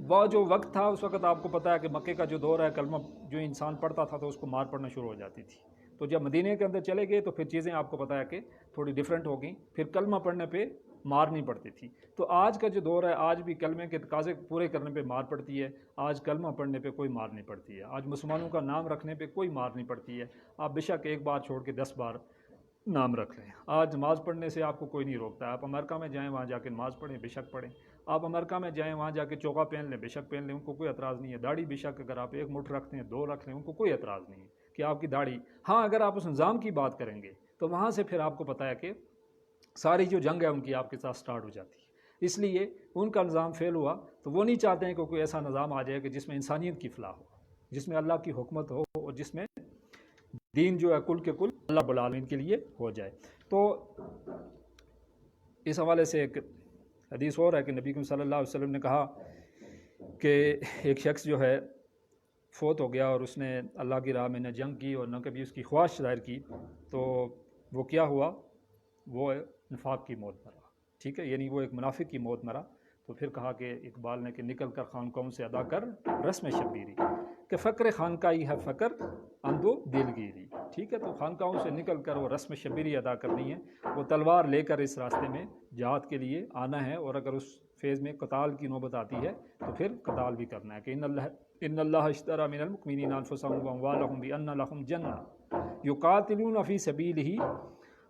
وہ جو وقت تھا اس وقت آپ کو پتہ ہے کہ مکے کا جو دور ہے, کلمہ جو انسان پڑھتا تھا تو اس کو مار پڑنا شروع ہو جاتی تھی. تو جب مدینے کے اندر چلے گئے تو پھر چیزیں آپ کو پتہ ہے کہ تھوڑی ڈیفرنٹ ہو گئیں, پھر کلمہ پڑھنے پہ مار نہیں پڑتی تھی. تو آج کا جو دور ہے, آج بھی کلمے کے تقاضے پورے کرنے پہ مار پڑتی ہے, آج کلمہ پڑھنے پہ کوئی مار نہیں پڑتی ہے, آج مسلمانوں کا نام رکھنے پہ کوئی مار نہیں پڑتی ہے. آپ بے شک ایک بار چھوڑ کے 10 بار نام رکھ لیں. آج نماز پڑھنے سے آپ کو کوئی نہیں روکتا ہے. آپ امریکہ میں جائیں, وہاں جا کے نماز پڑھیں, بے شک پڑھیں. آپ امریکہ میں جائیں, وہاں جا کے چوکا پہن لیں, بے شک پہن لیں, ان کو کوئی اعتراض نہیں ہے. داڑھی بے شک اگر آپ 1 مٹھ رکھتے ہیں, 2 رکھ لیں, ان کو کوئی اعتراض نہیں ہے کہ آپ کی داڑھی. ہاں, اگر آپ اس نظام کی بات کریں گے تو وہاں سے پھر آپ کو پتہ ہے کہ ساری جو جنگ ہے ان کی آپ کے ساتھ سٹارٹ ہو جاتی ہے. اس لیے ان کا نظام فیل ہوا, تو وہ نہیں چاہتے ہیں کہ کوئی ایسا نظام آ جائے کہ جس میں انسانیت کی فلاح ہو, جس میں اللہ کی حکمت ہو, اور جس میں دین جو ہے کل کے کل اللہ رب العالمین کے لیے ہو جائے. تو اس حوالے سے ایک حدیث اور ہے کہ نبی کریم صلی اللہ علیہ وسلم نے کہا کہ ایک شخص جو ہے فوت ہو گیا, اور اس نے اللہ کی راہ میں نہ جنگ کی اور نہ کبھی اس کی خواہش ظاہر کی, تو وہ کیا ہوا, وہ نفاق کی موت مرا. ٹھیک ہے, یعنی وہ ایک منافق کی موت مرا. تو پھر کہا کہ اقبال نے کہ نکل کر خانقاہوں سے ادا کر رسم شبیری, کہ فقر خانقاہی ہے فقر اندو دلگیری. ٹھیک ہے, تو خانقاہوں سے نکل کر وہ رسم شبیری ادا کرنی ہے, وہ تلوار لے کر اس راستے میں جہاد کے لیے آنا ہے. اور اگر اس فیز میں قتال کی نوبت آتی ہے تو پھر قتال بھی کرنا ہے, کہ ان اللہ اشتری من المؤمنین انفسهم واموالهم بان لهم جنہ یقاتلون فی سبیلہ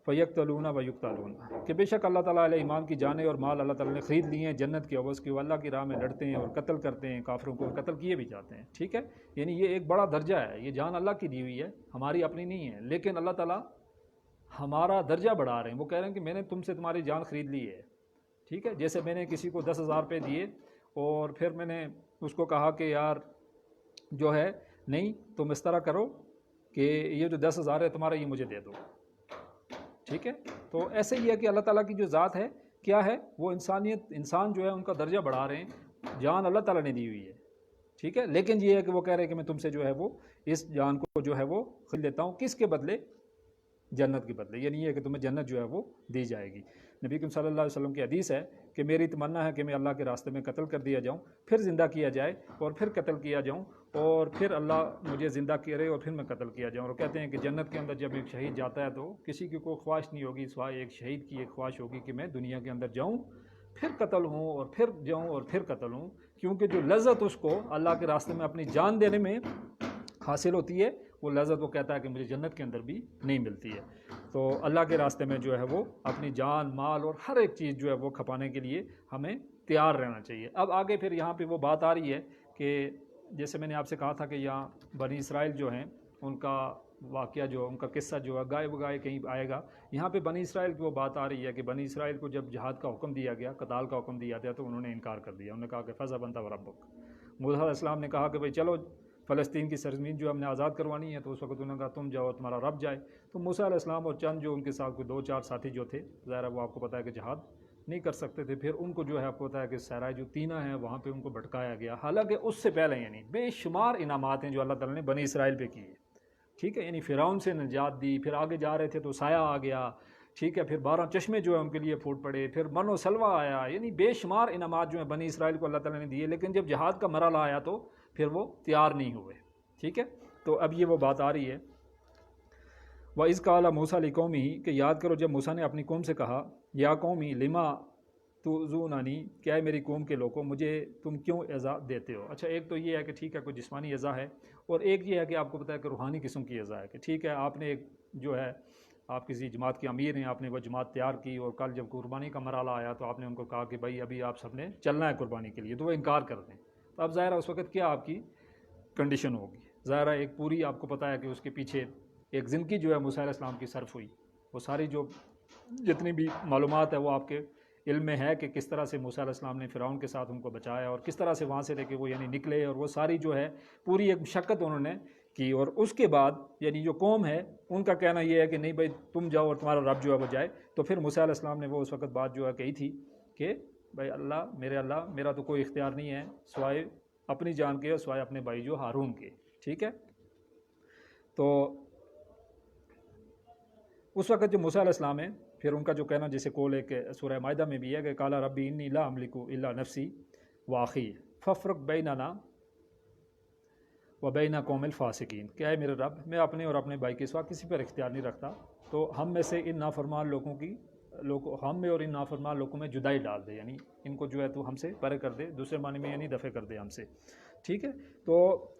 فیقتلون ویقتلون, کہ بے شک اللہ تعالیٰ علیہ ایمان کی جانیں اور مال اللہ تعالیٰ نے خرید لیے ہیں جنت کے عوض کے, وہ اللہ کی راہ میں لڑتے ہیں اور قتل کرتے ہیں, کافروں کو قتل کیے بھی جاتے ہیں. ٹھیک ہے, یعنی یہ ایک بڑا درجہ ہے, یہ جان اللہ کی دی ہوئی ہے, ہماری اپنی نہیں ہے, لیکن اللہ تعالیٰ ہمارا درجہ بڑھا رہے ہیں. وہ کہہ رہے ہیں کہ میں نے تم سے تمہاری جان خرید لی ہے. ٹھیک ہے, جیسے میں نے کسی کو 10,000 روپے دیے اور پھر میں نے اس کو کہا کہ یار جو ہے نہیں, تم اس طرح کرو کہ یہ جو 10,000 ہے تمہارا, یہ مجھے دے دو. ٹھیک ہے, تو ایسے ہی ہے کہ اللہ تعالیٰ کی جو ذات ہے کیا ہے, وہ انسانیت, انسان جو ہے ان کا درجہ بڑھا رہے ہیں. جان اللہ تعالیٰ نے دی ہوئی ہے. ٹھیک ہے, لیکن یہ ہے کہ وہ کہہ رہے ہیں کہ میں تم سے جو ہے وہ اس جان کو جو ہے وہ خرید لیتا ہوں, کس کے بدلے, جنت کے بدلے. یعنی یہ ہے کہ تمہیں جنت جو ہے وہ دی جائے گی. نبی کریم صلی اللہ علیہ وسلم کی حدیث ہے کہ میری تمنا ہے کہ میں اللہ کے راستے میں قتل کر دیا جاؤں, پھر زندہ کیا جائے, اور پھر قتل کیا جاؤں, اور پھر اللہ مجھے زندہ کرے اور پھر میں قتل کیا جاؤں. اور کہتے ہیں کہ جنت کے اندر جب ایک شہید جاتا ہے تو کسی کی کوئی خواہش نہیں ہوگی, سوائے ایک شہید کی ایک خواہش ہوگی کہ میں دنیا کے اندر جاؤں, پھر قتل ہوں, اور پھر جاؤں اور پھر قتل ہوں. کیونکہ جو لذت اس کو اللہ کے راستے میں اپنی جان دینے میں حاصل ہوتی ہے, وہ لذت وہ کہتا ہے کہ مجھے جنت کے اندر بھی نہیں ملتی ہے. تو اللہ کے راستے میں جو ہے وہ اپنی جان, مال اور ہر ایک چیز جو ہے وہ کھپانے کے لیے ہمیں تیار رہنا چاہیے. اب آگے پھر یہاں پہ وہ بات آ رہی ہے کہ جیسے میں نے آپ سے کہا تھا کہ یہاں بنی اسرائیل جو ہیں ان کا واقعہ جو ان کا قصہ جو ہے گائے بگائے کہیں آئے گا. یہاں پہ بنی اسرائیل کی وہ بات آ رہی ہے کہ بنی اسرائیل کو جب جہاد کا حکم دیا گیا, قتال کا حکم دیا گیا, تو انہوں نے انکار کر دیا. انہوں نے کہا کہ فضا بنتا وربک. موسیٰ علیہ السلام نے کہا کہ بھئی چلو فلسطین کی سرزمین جو ہم نے آزاد کروانی ہے, تو اس وقت انہوں نے کہا تم جاؤ, تمہارا رب جائے. تو موسیٰ علیہ السلام اور چند جو ان کے ساتھ کوئی 2-4 ساتھی جو تھے, ظاہر ہے وہ آپ کو پتہ ہے کہ جہاد نہیں کر سکتے تھے، پھر ان کو جو ہے آپ کو پتا ہے کہ صحرائے جو تینا ہے وہاں پہ ان کو بھٹکایا گیا، حالانکہ اس سے پہلے یعنی بے شمار انعامات ہیں جو اللہ تعالیٰ نے بنی اسرائیل پہ کیے، ٹھیک ہے، یعنی فرعون سے نجات دی، پھر آگے جا رہے تھے تو سایہ آ گیا، ٹھیک ہے، پھر 12 چشمے جو ہے ان کے لیے پھوٹ پڑے، پھر من و سلوہ آیا، یعنی بے شمار انعامات جو ہیں بنی اسرائیل کو اللہ تعالیٰ نے دیے، لیکن جب جہاد کا مرحلہ آیا تو پھر وہ تیار نہیں ہوئے، ٹھیک ہے۔ تو اب یہ وہ بات آ رہی ہے، وَإِذْ قَالَ مُوسَىٰ لِقَوْمِهِ کہ یاد کرو جب موسیٰ نے اپنی قوم سے کہا، یا قومی لما تؤذوننی، کیا ہے میری قوم کے لوگوں مجھے تم کیوں ایذا دیتے ہو۔ اچھا ایک تو یہ ہے کہ ٹھیک ہے کوئی جسمانی ایذا ہے، اور ایک یہ ہے کہ آپ کو پتہ ہے کہ روحانی قسم کی ایذا ہے کہ ٹھیک ہے آپ نے ایک جو ہے آپ کسی جماعت کے امیر ہیں، آپ نے وہ جماعت تیار کی، اور کل جب قربانی کا مرحلہ آیا تو آپ نے ان کو کہا کہ بھائی ابھی آپ سب نے چلنا ہے قربانی کے لیے، تو وہ انکار کر دیں، تو اب ظاہر ہے اس وقت کیا آپ کی کنڈیشن ہوگی، ظاہر ہے ایک پوری آپ کو پتہ ہے کہ اس کے پیچھے ایک زندگی جو ہے موسیٰ علیہ السلام کی صرف ہوئی، وہ ساری جو جتنی بھی معلومات ہے وہ آپ کے علم میں ہے کہ کس طرح سے موسیٰ علیہ السلام نے فرعون کے ساتھ ان کو بچایا، اور کس طرح سے وہاں سے لے کے وہ یعنی نکلے، اور وہ ساری جو ہے پوری ایک مشقت انہوں نے کی، اور اس کے بعد یعنی جو قوم ہے ان کا کہنا یہ ہے کہ نہیں بھائی تم جاؤ اور تمہارا رب جو ہے وہ جائے، تو پھر موسیٰ علیہ السلام نے وہ اس وقت بات جو ہے کہی تھی کہ بھائی اللہ میرا تو کوئی اختیار نہیں ہے سوائے اپنی جان کے اور سوائے اپنے بھائی جو ہارون کے، ٹھیک ہے۔ تو اس وقت جو موسیٰ علیہ السلام ہے پھر ان کا جو کہنا جیسے قول ہے کہ سورہ مائدہ میں بھی ہے کہ قال ربی انی لا املک الا نفسی واخی فافرق بیننا وبین قوم الفاسقین، کیا ہے میرے رب میں اپنے اور اپنے بھائی کے سوا کسی پر اختیار نہیں رکھتا، تو ہم میں سے ان نافرمان ہم میں اور ان نافرمان لوگوں میں جدائی ڈال دے، یعنی ان کو جو ہے تو ہم سے پرے کر دے، دوسرے معنی میں یعنی دفع کر دے ہم سے، ٹھیک ہے۔ تو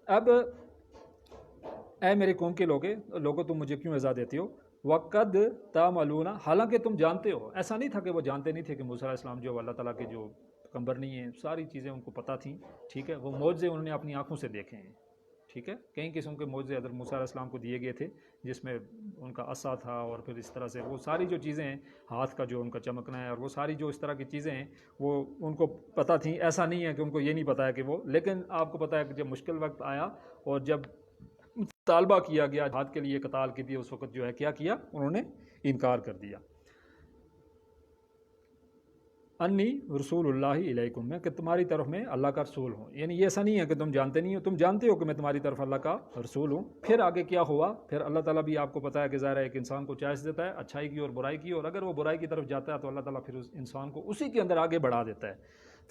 اب اے میرے قوم کے لوگوں تم مجھے کیوں ایذا دیتے ہو، وقد تعملون، حالانکہ تم جانتے ہو، ایسا نہیں تھا کہ وہ جانتے نہیں تھے کہ موسیٰ علیہ السلام جو اللہ تعالیٰ کے جو پیغمبر نہیں ہیں، ساری چیزیں ان کو پتہ تھیں، ٹھیک ہے، وہ معجزے انہوں نے اپنی آنکھوں سے دیکھے ہیں، ٹھیک ہے، کئی قسم کے معجزے حضرت موسیٰ علیہ السلام کو دیے گئے تھے، جس میں ان کا عصا تھا، اور پھر اس طرح سے وہ ساری جو چیزیں ہیں، ہاتھ کا جو ان کا چمکنا ہے، اور وہ ساری جو اس طرح کی چیزیں ہیں وہ ان کو پتہ تھیں، ایسا نہیں ہے کہ ان کو یہ نہیں پتہ ہے کہ وہ، لیکن آپ کو پتہ ہے کہ جب مشکل وقت آیا اور جب مطالبہ کیا گیا جہاد کے لیے قتال کے لیے، اس وقت جو ہے کیا انہوں نے انکار کر دیا۔ انی رسول اللہ علیکم، میں کہ تمہاری طرف میں اللہ کا رسول ہوں، یعنی یہ ایسا نہیں ہے کہ تم جانتے نہیں ہو، تم جانتے ہو کہ میں تمہاری طرف اللہ کا رسول ہوں۔ پھر آگے کیا ہوا، پھر اللہ تعالیٰ بھی آپ کو پتہ ہے کہ ظاہر ہے ایک انسان کو چوائس دیتا ہے اچھائی کی اور برائی کی، اور اگر وہ برائی کی طرف جاتا ہے تو اللہ تعالیٰ پھر اس انسان کو اسی کے اندر آگے بڑھا دیتا ہے۔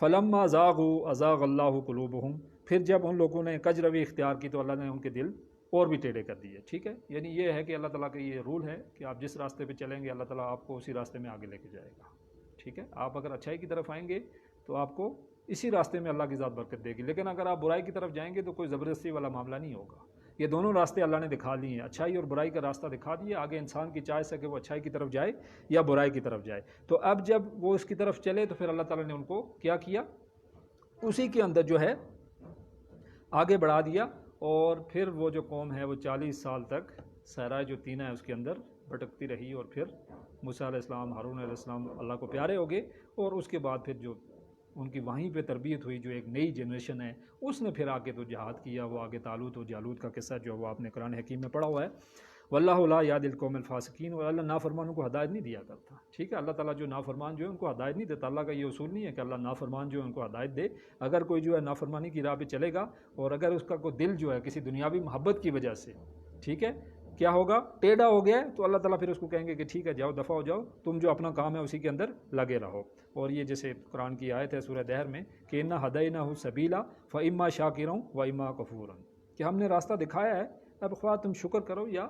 فلما زاغوا ازاغ اللہ قلوبہم، پھر جب ان لوگوں نے کج روی اختیار کی تو اللہ نے ان کے دل اور بھی ٹیڑھے کر دیے، ٹھیک ہے، یعنی یہ ہے کہ اللہ تعالیٰ کا یہ رول ہے کہ آپ جس راستے پہ چلیں گے اللہ تعالیٰ آپ کو اسی راستے میں آگے لے کے جائے گا، ٹھیک ہے، آپ اگر اچھائی کی طرف آئیں گے تو آپ کو اسی راستے میں اللہ کی ذات برکت دے گی، لیکن اگر آپ برائی کی طرف جائیں گے تو کوئی زبردستی والا معاملہ نہیں ہوگا۔ یہ دونوں راستے اللہ نے دکھا دیے ہیں، اچھائی اور برائی کا راستہ دکھا دیا، آگے انسان کی چوائس ہے کہ وہ اچھائی کی طرف جائے یا برائی کی طرف جائے۔ تو اب جب وہ اس کی طرف چلے تو پھر اللہ تعالیٰ نے ان کو کیا اسی کے اندر جو ہے آگے بڑھا دیا، اور پھر وہ جو قوم ہے وہ 40 سال تک صحرائے جو تینا ہے اس کے اندر بھٹکتی رہی، اور پھر موسیٰ علیہ السلام ہارون علیہ السلام اللہ کو پیارے ہو گئے، اور اس کے بعد پھر جو ان کی وہیں پہ تربیت ہوئی، جو ایک نئی جنریشن ہے اس نے پھر آگے تو جہاد کیا، وہ آگے طالوت و جالوت کا قصہ جو وہ آپ نے قرآن حکیم میں پڑھا ہوا ہے۔ واللہ لا یہدی القوم الفاسقین، اور اللہ نافرمانوں کو ہدایت نہیں دیا کرتا، ٹھیک ہے، اللہ تعالیٰ جو نافرمان جو ہے ان کو ہدایت نہیں دیتا، اللہ کا یہ اصول نہیں ہے کہ اللہ نافرمان جو ہے ان کو ہدایت دے۔ اگر کوئی جو ہے نافرمانی کی راہ پہ چلے گا اور اگر اس کا کوئی دل جو ہے کسی دنیاوی محبت کی وجہ سے، ٹھیک ہے، کیا ہوگا، ٹیڑھا ہو گیا تو اللہ تعالیٰ پھر اس کو کہیں گے کہ ٹھیک ہے جاؤ دفع ہو جاؤ، تم جو اپنا کام ہے اسی کے اندر لگے رہو۔ اور یہ جیسے قرآن کی آیت ہے سورہ دہر میں کہ انا ہدیناہ سبیلا فاما شاکرا واما کفورا، کہ ہم نے راستہ دکھایا ہے، اب خواہ تم شکر کرو یا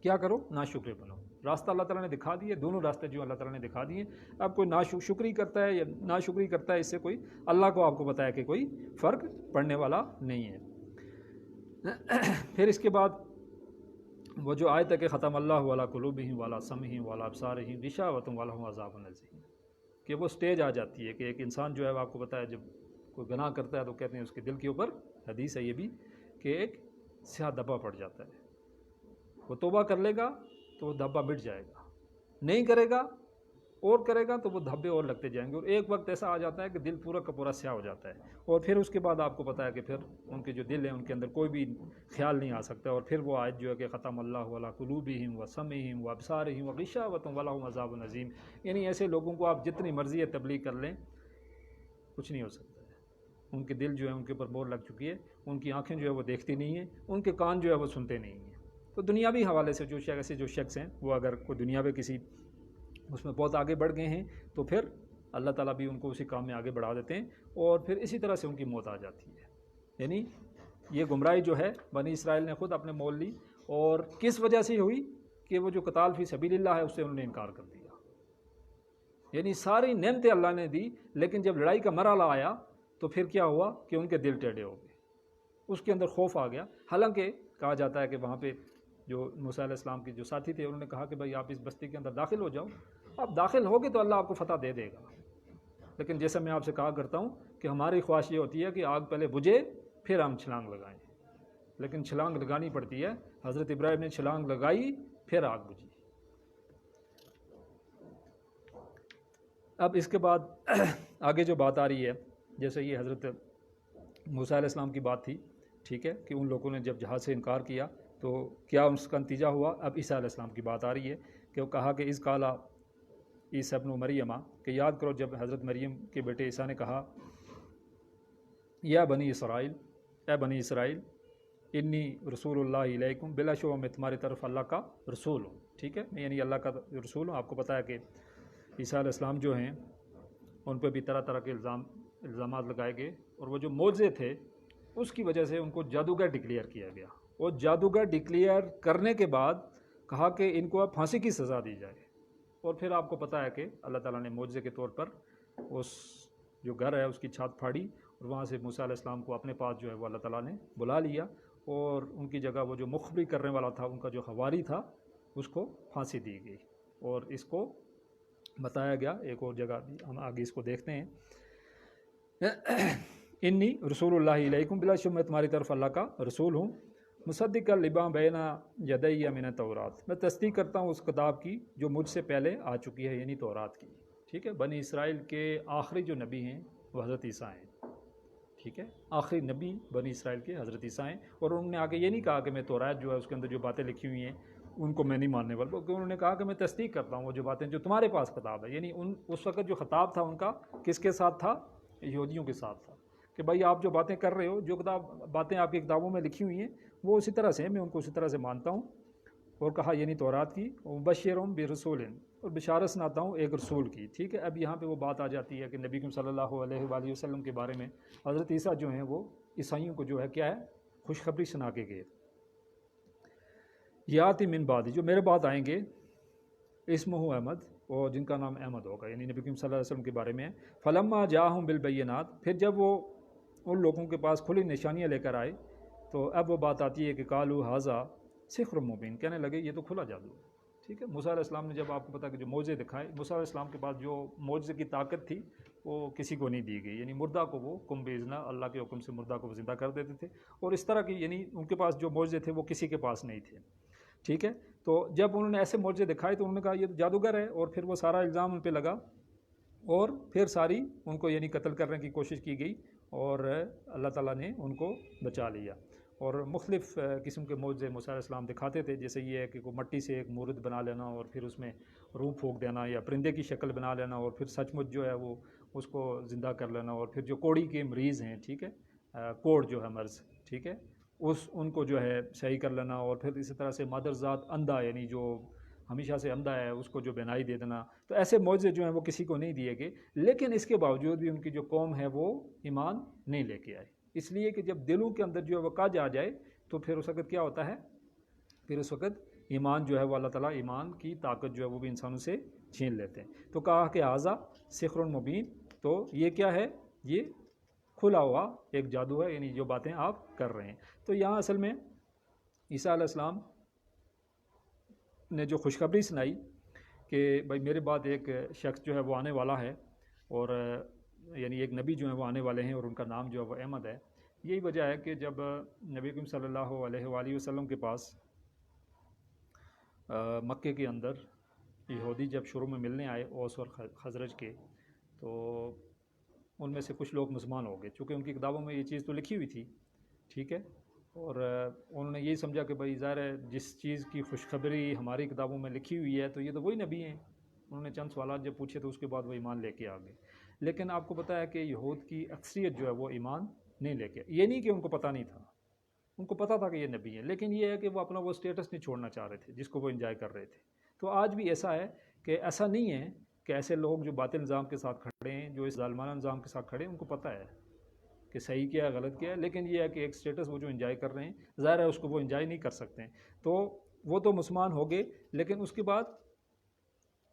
کیا کرو، ناشکر بنو۔ راستہ اللہ تعالیٰ نے دکھا دیے، دونوں راستے جو اللہ تعالیٰ نے دکھا دیے، اب کوئی ناشکری کرتا ہے یا ناشکری کرتا ہے، اس سے کوئی اللہ کو آپ کو بتایا کہ کوئی فرق پڑنے والا نہیں ہے۔ پھر اس کے بعد وہ جو آیت ہے کہ ختم اللہ علی قلوبہم وعلی سمعہم وعلی ابصارہم غشاوۃ ولہم عذاب عظیم، کہ وہ سٹیج آ جاتی ہے کہ ایک انسان جو ہے آپ کو بتایا جب کوئی گناہ کرتا ہے تو کہتے ہیں اس کے دل کے اوپر، حدیث ہے یہ بھی، کہ ایک سیاہ دھبا پڑ جاتا ہے، وہ توبہ کر لے گا تو وہ دھبا مٹ جائے گا، نہیں کرے گا اور کرے گا تو وہ دھبے اور لگتے جائیں گے، اور ایک وقت ایسا آ جاتا ہے کہ دل پورا کا پورا سیاہ ہو جاتا ہے، اور پھر اس کے بعد آپ کو پتہ ہے کہ پھر ان کے جو دل ہیں ان کے اندر کوئی بھی خیال نہیں آ سکتا، اور پھر وہ آیت جو ہے کہ ختم اللہ علی قلوبہم وسمعہم وابصارہم وغشاوۃ ولہم عذاب عظیم، یعنی ایسے لوگوں کو آپ جتنی مرضی ہے تبلیغ کر لیں کچھ نہیں ہو سکتا ہے، ان کے دل جو ہے ان کے اوپر مہر لگ چکی ہے، ان کی آنکھیں جو ہے وہ دیکھتی نہیں ہیں، ان کے کان جو ہے وہ سنتے نہیں ہیں۔ تو دنیاوی حوالے سے جو شخص ہیں وہ اگر کوئی دنیا میں کسی اس میں بہت آگے بڑھ گئے ہیں تو پھر اللہ تعالیٰ بھی ان کو اسی کام میں آگے بڑھا دیتے ہیں، اور پھر اسی طرح سے ان کی موت آ جاتی ہے۔ یعنی یہ گمراہی جو ہے بنی اسرائیل نے خود اپنے مول لی، اور کس وجہ سے ہوئی کہ وہ جو قتال فی سبیل اللہ ہے اس سے انہوں نے انکار کر دیا۔ یعنی ساری نعمتیں اللہ نے دی، لیکن جب لڑائی کا مرحلہ آیا تو پھر کیا ہوا کہ ان کے دل ٹیڑھے ہو گئے، اس کے اندر خوف آ گیا۔ حالانکہ کہا جاتا ہے کہ وہاں پہ جو موسیٰ علیہ السلام کے جو ساتھی تھے انہوں نے کہا کہ بھائی آپ اس بستی کے اندر داخل ہو جاؤ، آپ داخل ہوگے تو اللہ آپ کو فتح دے دے گا، لیکن جیسا میں آپ سے کہا کرتا ہوں کہ ہماری خواہش یہ ہوتی ہے کہ آگ پہلے بجھے پھر ہم چھلانگ لگائیں، لیکن چھلانگ لگانی پڑتی ہے۔ حضرت ابراہیم نے چھلانگ لگائی پھر آگ بجھی۔ اب اس کے بعد آگے جو بات آ رہی ہے، جیسے یہ حضرت موسیٰ علیہ السلام کی بات تھی، ٹھیک ہے، کہ ان لوگوں نے جب جہاد سے انکار کیا تو کیا اس کا نتیجہ ہوا۔ اب عیسیٰ علیہ السلام کی بات آ رہی ہے کہ وہ کہا کہ اذ قال عیسیٰ ابن مریم، کہ یاد کرو جب حضرت مریم کے بیٹے عیسیٰ نے کہا یا بنی اسرائیل، اے بنی اسرائیل، انی رسول اللہ علیکم، بلا شبہ میں تمہاری طرف اللہ کا رسول ہوں، ٹھیک ہے، میں یعنی اللہ کا رسول ہوں۔ آپ کو پتہ ہے کہ عیسیٰ علیہ السلام جو ہیں ان پہ بھی طرح طرح کے الزامات لگائے گئے، اور وہ جو معجزے تھے اس کی وجہ سے ان کو جادوگر ڈکلیئر کیا گیا، اور جادوگر ڈکلیئر کرنے کے بعد کہا کہ ان کو اب پھانسی کی سزا دی جائے، اور پھر آپ کو پتہ ہے کہ اللہ تعالیٰ نے معجزے کے طور پر اس جو گھر ہے اس کی چھت پھاڑی، اور وہاں سے موسیٰ علیہ السلام کو اپنے پاس جو ہے وہ اللہ تعالیٰ نے بلا لیا، اور ان کی جگہ وہ جو مخبری کرنے والا تھا ان کا جو حواری تھا اس کو پھانسی دی گئی، اور اس کو بتایا گیا ایک اور جگہ بھی، ہم آگے اس کو دیکھتے ہیں۔ انی رسول اللہ علیکم، بلا شبہ میں تمہاری طرف اللہ کا رسول ہوں، مصدقا لما بین یدی من التوراۃ، میں تصدیق کرتا ہوں اس کتاب کی جو مجھ سے پہلے آ چکی ہے، یعنی تورات کی، ٹھیک ہے۔ بنی اسرائیل کے آخری جو نبی ہیں وہ حضرت عیسیٰ ہیں، ٹھیک ہے، آخری نبی بنی اسرائیل کے حضرت عیسیٰ ہیں، اور انہوں نے آگے یہ نہیں کہا کہ میں تورات جو ہے اس کے اندر جو باتیں لکھی ہوئی ہیں ان کو میں نہیں ماننے والا، بلکہ انہوں نے کہا کہ میں تصدیق کرتا ہوں وہ جو باتیں جو تمہارے پاس کتاب ہے، یعنی اس وقت جو خطاب تھا ان کا کس کے ساتھ تھا؟ یہودیوں کے ساتھ تھا، کہ بھائی آپ جو باتیں کر رہے ہو، جو باتیں آپ کی کتابوں میں لکھی ہوئی ہیں وہ اسی طرح سے ہیں، میں ان کو اسی طرح سے مانتا ہوں، اور کہا یعنی تورات کی، مبشرم برسول، اور بشارت سناتا ہوں ایک رسول کی، ٹھیک ہے۔ اب یہاں پہ وہ بات آ جاتی ہے کہ نبی کریم صلی اللہ علیہ وآلہ وسلم کے بارے میں حضرت عیسیٰ جو ہیں وہ عیسائیوں کو جو ہے کیا ہے، خوشخبری سنا کے گئے۔ یاتی من بعد، جو میرے بعد آئیں گے، اسمہ احمد، اور جن کا نام احمد ہوگا، یعنی نبی کریم صلی اللہ علیہ وسلم کے بارے میں ہے۔ فلما جاءہم بالبینات، پھر جب وہ ان لوگوں کے پاس کھلی نشانیاں لے کر آئے تو اب وہ بات آتی ہے کہ قالوا ھذا سحر مبین، کہنے لگے یہ تو کھلا جادو ہے، ٹھیک ہے۔ موسیٰ علیہ السلام نے جب آپ کو پتا کہ جو معجزے دکھائے، موسیٰ علیہ السلام کے پاس جو معجزے کی طاقت تھی وہ کسی کو نہیں دی گئی، یعنی مردہ کو وہ کم بیزنہ اللہ کے حکم سے مردہ کو زندہ کر دیتے تھے، اور اس طرح کی یعنی ان کے پاس جو معجزے تھے وہ کسی کے پاس نہیں تھے، ٹھیک ہے۔ تو جب انہوں نے ایسے معجزے دکھائے تو انہوں نے کہا یہ تو جادوگر ہے، اور پھر وہ سارا الزام ان پہ لگا، اور پھر ساری ان کو یعنی قتل کرنے کی کوشش کی گئی، اور اللہ تعالیٰ نے ان کو بچا لیا۔ اور مختلف قسم کے معجزے موسیٰ علیہ السلام دکھاتے تھے، جیسے یہ ہے کہ کوئی مٹی سے ایک مورد بنا لینا اور پھر اس میں روح پھونک دینا، یا پرندے کی شکل بنا لینا اور پھر سچ مچ جو ہے وہ اس کو زندہ کر لینا، اور پھر جو کوڑی کے مریض ہیں، ٹھیک ہے، کوڑ جو ہے مرض، ٹھیک ہے، ان کو جو ہے صحیح کر لینا، اور پھر اسی طرح سے مادرزاد اندھا، یعنی جو ہمیشہ سے اندھا ہے اس کو جو بینائی دے دینا۔ تو ایسے معجزے جو ہیں وہ کسی کو نہیں دیے گئے، لیکن اس کے باوجود بھی ان کی جو قوم ہے وہ ایمان نہیں لے کے آئی، اس لیے کہ جب دلوں کے اندر جو ہے وہ کاج آ جائے تو پھر اس وقت کیا ہوتا ہے، پھر اس وقت ایمان جو ہے وہ اللہ تعالیٰ ایمان کی طاقت جو ہے وہ بھی انسانوں سے چھین لیتے ہیں۔ تو کہا کہ ھذا سحر مبین، تو یہ کیا ہے، یہ کھلا ہوا ایک جادو ہے، یعنی جو باتیں آپ کر رہے ہیں۔ تو یہاں اصل میں عیسیٰ علیہ السلام نے جو خوشخبری سنائی کہ بھائی میرے بعد ایک شخص جو ہے وہ آنے والا ہے، اور یعنی ایک نبی جو ہے وہ آنے والے ہیں، اور ان کا نام جو ہے وہ احمد ہے۔ یہی وجہ ہے کہ جب نبی کریم صلی اللہ علیہ وآلہ وسلم کے پاس مکے کے اندر یہودی جب شروع میں ملنے آئے اوس اور خزرج کے، تو ان میں سے کچھ لوگ مسلمان ہو گئے، چونکہ ان کی کتابوں میں یہ چیز تو لکھی ہوئی تھی، ٹھیک ہے، اور انہوں نے یہی سمجھا کہ بھائی ظاہر ہے جس چیز کی خوشخبری ہماری کتابوں میں لکھی ہوئی ہے تو یہ تو وہی نبی ہیں۔ انہوں نے چند سوالات جب پوچھے تو اس کے بعد وہ ایمان لے کے آ گئے۔ لیکن آپ کو پتہ ہے کہ یہود کی اکثریت جو ہے وہ ایمان نہیں لے کے، یہ نہیں کہ ان کو پتہ نہیں تھا، ان کو پتہ تھا کہ یہ نبی ہیں، لیکن یہ ہے کہ وہ اپنا وہ اسٹیٹس نہیں چھوڑنا چاہ رہے تھے جس کو وہ انجوائے کر رہے تھے۔ تو آج بھی ایسا ہے کہ ایسا نہیں ہے کہ ایسے لوگ جو باطل نظام کے ساتھ کھڑے ہیں، جو اس ظالمانہ نظام کے ساتھ کھڑے ہیں، ان کو پتہ ہے کہ صحیح کیا ہے غلط کیا ہے، لیکن یہ ہے کہ ایک اسٹیٹس وہ جو انجوائے کر رہے ہیں، ظاہر ہے اس کو وہ انجوائے نہیں کر سکتے ہیں۔ تو وہ تو مسلمان ہو گئے، لیکن اس کے بعد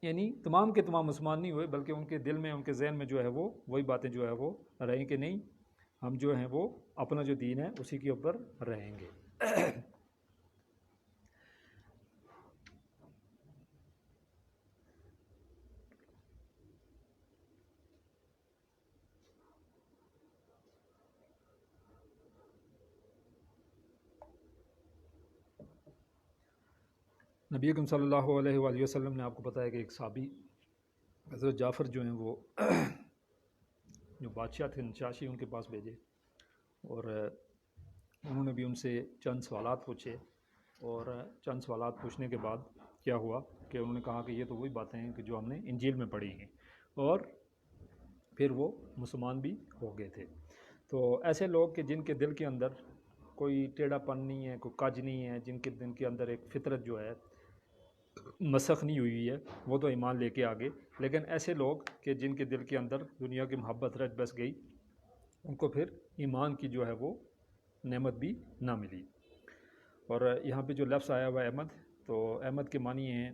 یعنی تمام کے تمام مسلمان نہیں ہوئے، بلکہ ان کے دل میں، ان کے ذہن میں جو ہے وہ وہی باتیں جو ہے وہ رہیں کہ نہیں، ہم جو ہیں وہ اپنا جو دین ہے اسی کے اوپر رہیں گے۔ نبی اکرم صلی اللہ علیہ وآلہ وسلم نے، آپ کو پتہ ہے کہ ایک صحابی حضرت جعفر جو ہیں وہ جو بادشاہ تھے نجاشی، ان کے پاس بھیجے، اور انہوں نے بھی ان سے چند سوالات پوچھے، اور چند سوالات پوچھنے کے بعد کیا ہوا کہ انہوں نے کہا کہ یہ تو وہی باتیں ہیں کہ جو ہم نے انجیل میں پڑھی ہیں، اور پھر وہ مسلمان بھی ہو گئے تھے۔ تو ایسے لوگ کہ جن کے دل کے اندر کوئی ٹیڑھا پن نہیں ہے، کوئی کج نہیں ہے، جن کے دل کے اندر ایک فطرت جو ہے مسخ نہیں ہوئی ہے، وہ تو ایمان لے کے آگے۔ لیکن ایسے لوگ کہ جن کے دل کے اندر دنیا کی محبت رچ بس گئی، ان کو پھر ایمان کی جو ہے وہ نعمت بھی نہ ملی۔ اور یہاں پہ جو لفظ آیا ہوا ہے احمد، تو احمد کے معنی ہیں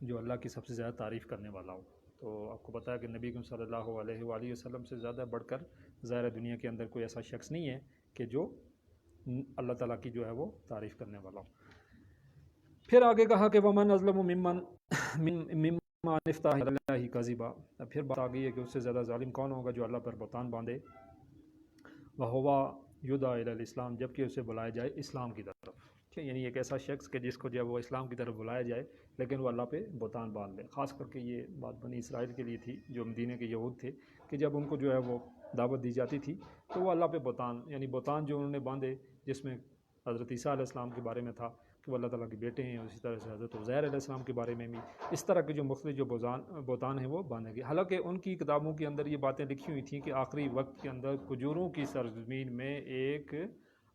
جو اللہ کی سب سے زیادہ تعریف کرنے والا ہو۔ تو آپ کو پتہ ہے کہ نبی اکرم صلی اللہ علیہ وآلہ وسلم سے زیادہ بڑھ کر ظاہر دنیا کے اندر کوئی ایسا شخص نہیں ہے کہ جو اللہ تعالیٰ کی جو ہے وہ تعریف کرنے والا ہو۔ پھر آگے کہا کہ ومن اظلم ممن افترى علی اللہ کذبا، پھر بات آ گئی ہے کہ اس سے زیادہ ظالم کون ہوگا جو اللہ پر بہتان باندھے، وہو یدعی الی الاسلام، جبکہ اسے بلایا جائے اسلام کی طرف، یعنی ایک ایسا شخص کہ جس کو جو ہے وہ اسلام کی طرف بلایا جائے لیکن وہ اللہ پہ بہتان باندھ لے۔ خاص کر کے یہ بات بنی اسرائیل کے لیے تھی، جو مدینے کے یہود تھے، کہ جب ان کو جو ہے وہ دعوت دی جاتی تھی تو وہ اللہ پہ بہتان، یعنی بہتان جو انہوں نے باندھے، جس میں حضرت عیسیٰ علیہ السلام کے بارے میں تھا کہ وہ اللہ تعالیٰ کے بیٹے ہیں، اور اسی طرح سے حضرت عزیر علیہ السلام کے بارے میں بھی اس طرح کے جو مختلف جو بہتان ہیں وہ باندھے گئے۔ حالانکہ ان کی کتابوں کے اندر یہ باتیں لکھی ہوئی تھیں کہ آخری وقت کے اندر کھجوروں کی سرزمین میں ایک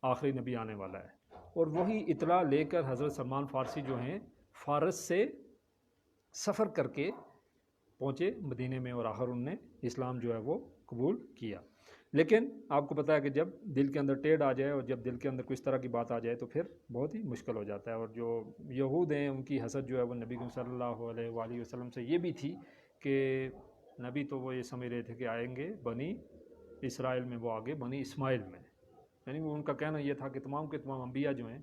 آخری نبی آنے والا ہے، اور وہی اطلاع لے کر حضرت سلمان فارسی جو ہیں فارس سے سفر کر کے پہنچے مدینے میں، اور آخر انہوں نے اسلام جو ہے وہ قبول کیا۔ لیکن آپ کو پتہ ہے کہ جب دل کے اندر ٹیڑھ آ جائے، اور جب دل کے اندر کوئی اس طرح کی بات آ جائے تو پھر بہت ہی مشکل ہو جاتا ہے۔ اور جو یہود ہیں ان کی حسد جو ہے وہ نبی صلی اللہ علیہ وآلہ وسلم سے یہ بھی تھی کہ نبی تو وہ یہ سمجھ رہے تھے کہ آئیں گے بنی اسرائیل میں، وہ آگے بنی اسماعیل میں، یعنی وہ ان کا کہنا یہ تھا کہ تمام کے تمام انبیاء جو ہیں،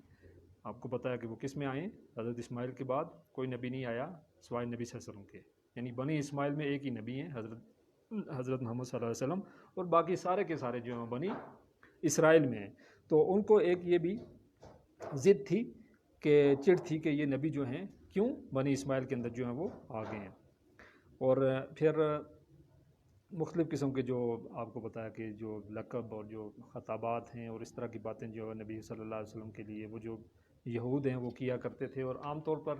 آپ کو پتہ ہے کہ وہ کس میں آئیں، حضرت اسماعیل کے بعد کوئی نبی نہیں آیا سوائے نبی صلی اللہ علیہ وسلم کے، یعنی بنی اسماعیل میں ایک ہی نبی ہیں، حضرت محمد صلی اللہ علیہ وسلم، اور باقی سارے کے سارے جو ہیں بنی اسرائیل میں ہیں۔ تو ان کو ایک یہ بھی ضد تھی کہ چڑ تھی کہ یہ نبی جو ہیں کیوں بنی اسماعیل کے اندر جو ہیں وہ آ گئے ہیں۔ اور پھر مختلف قسم کے جو آپ کو پتہ ہے کہ جو لقب اور جو خطابات ہیں اور اس طرح کی باتیں جو نبی صلی اللہ علیہ وسلم کے لیے وہ جو یہود ہیں وہ کیا کرتے تھے، اور عام طور پر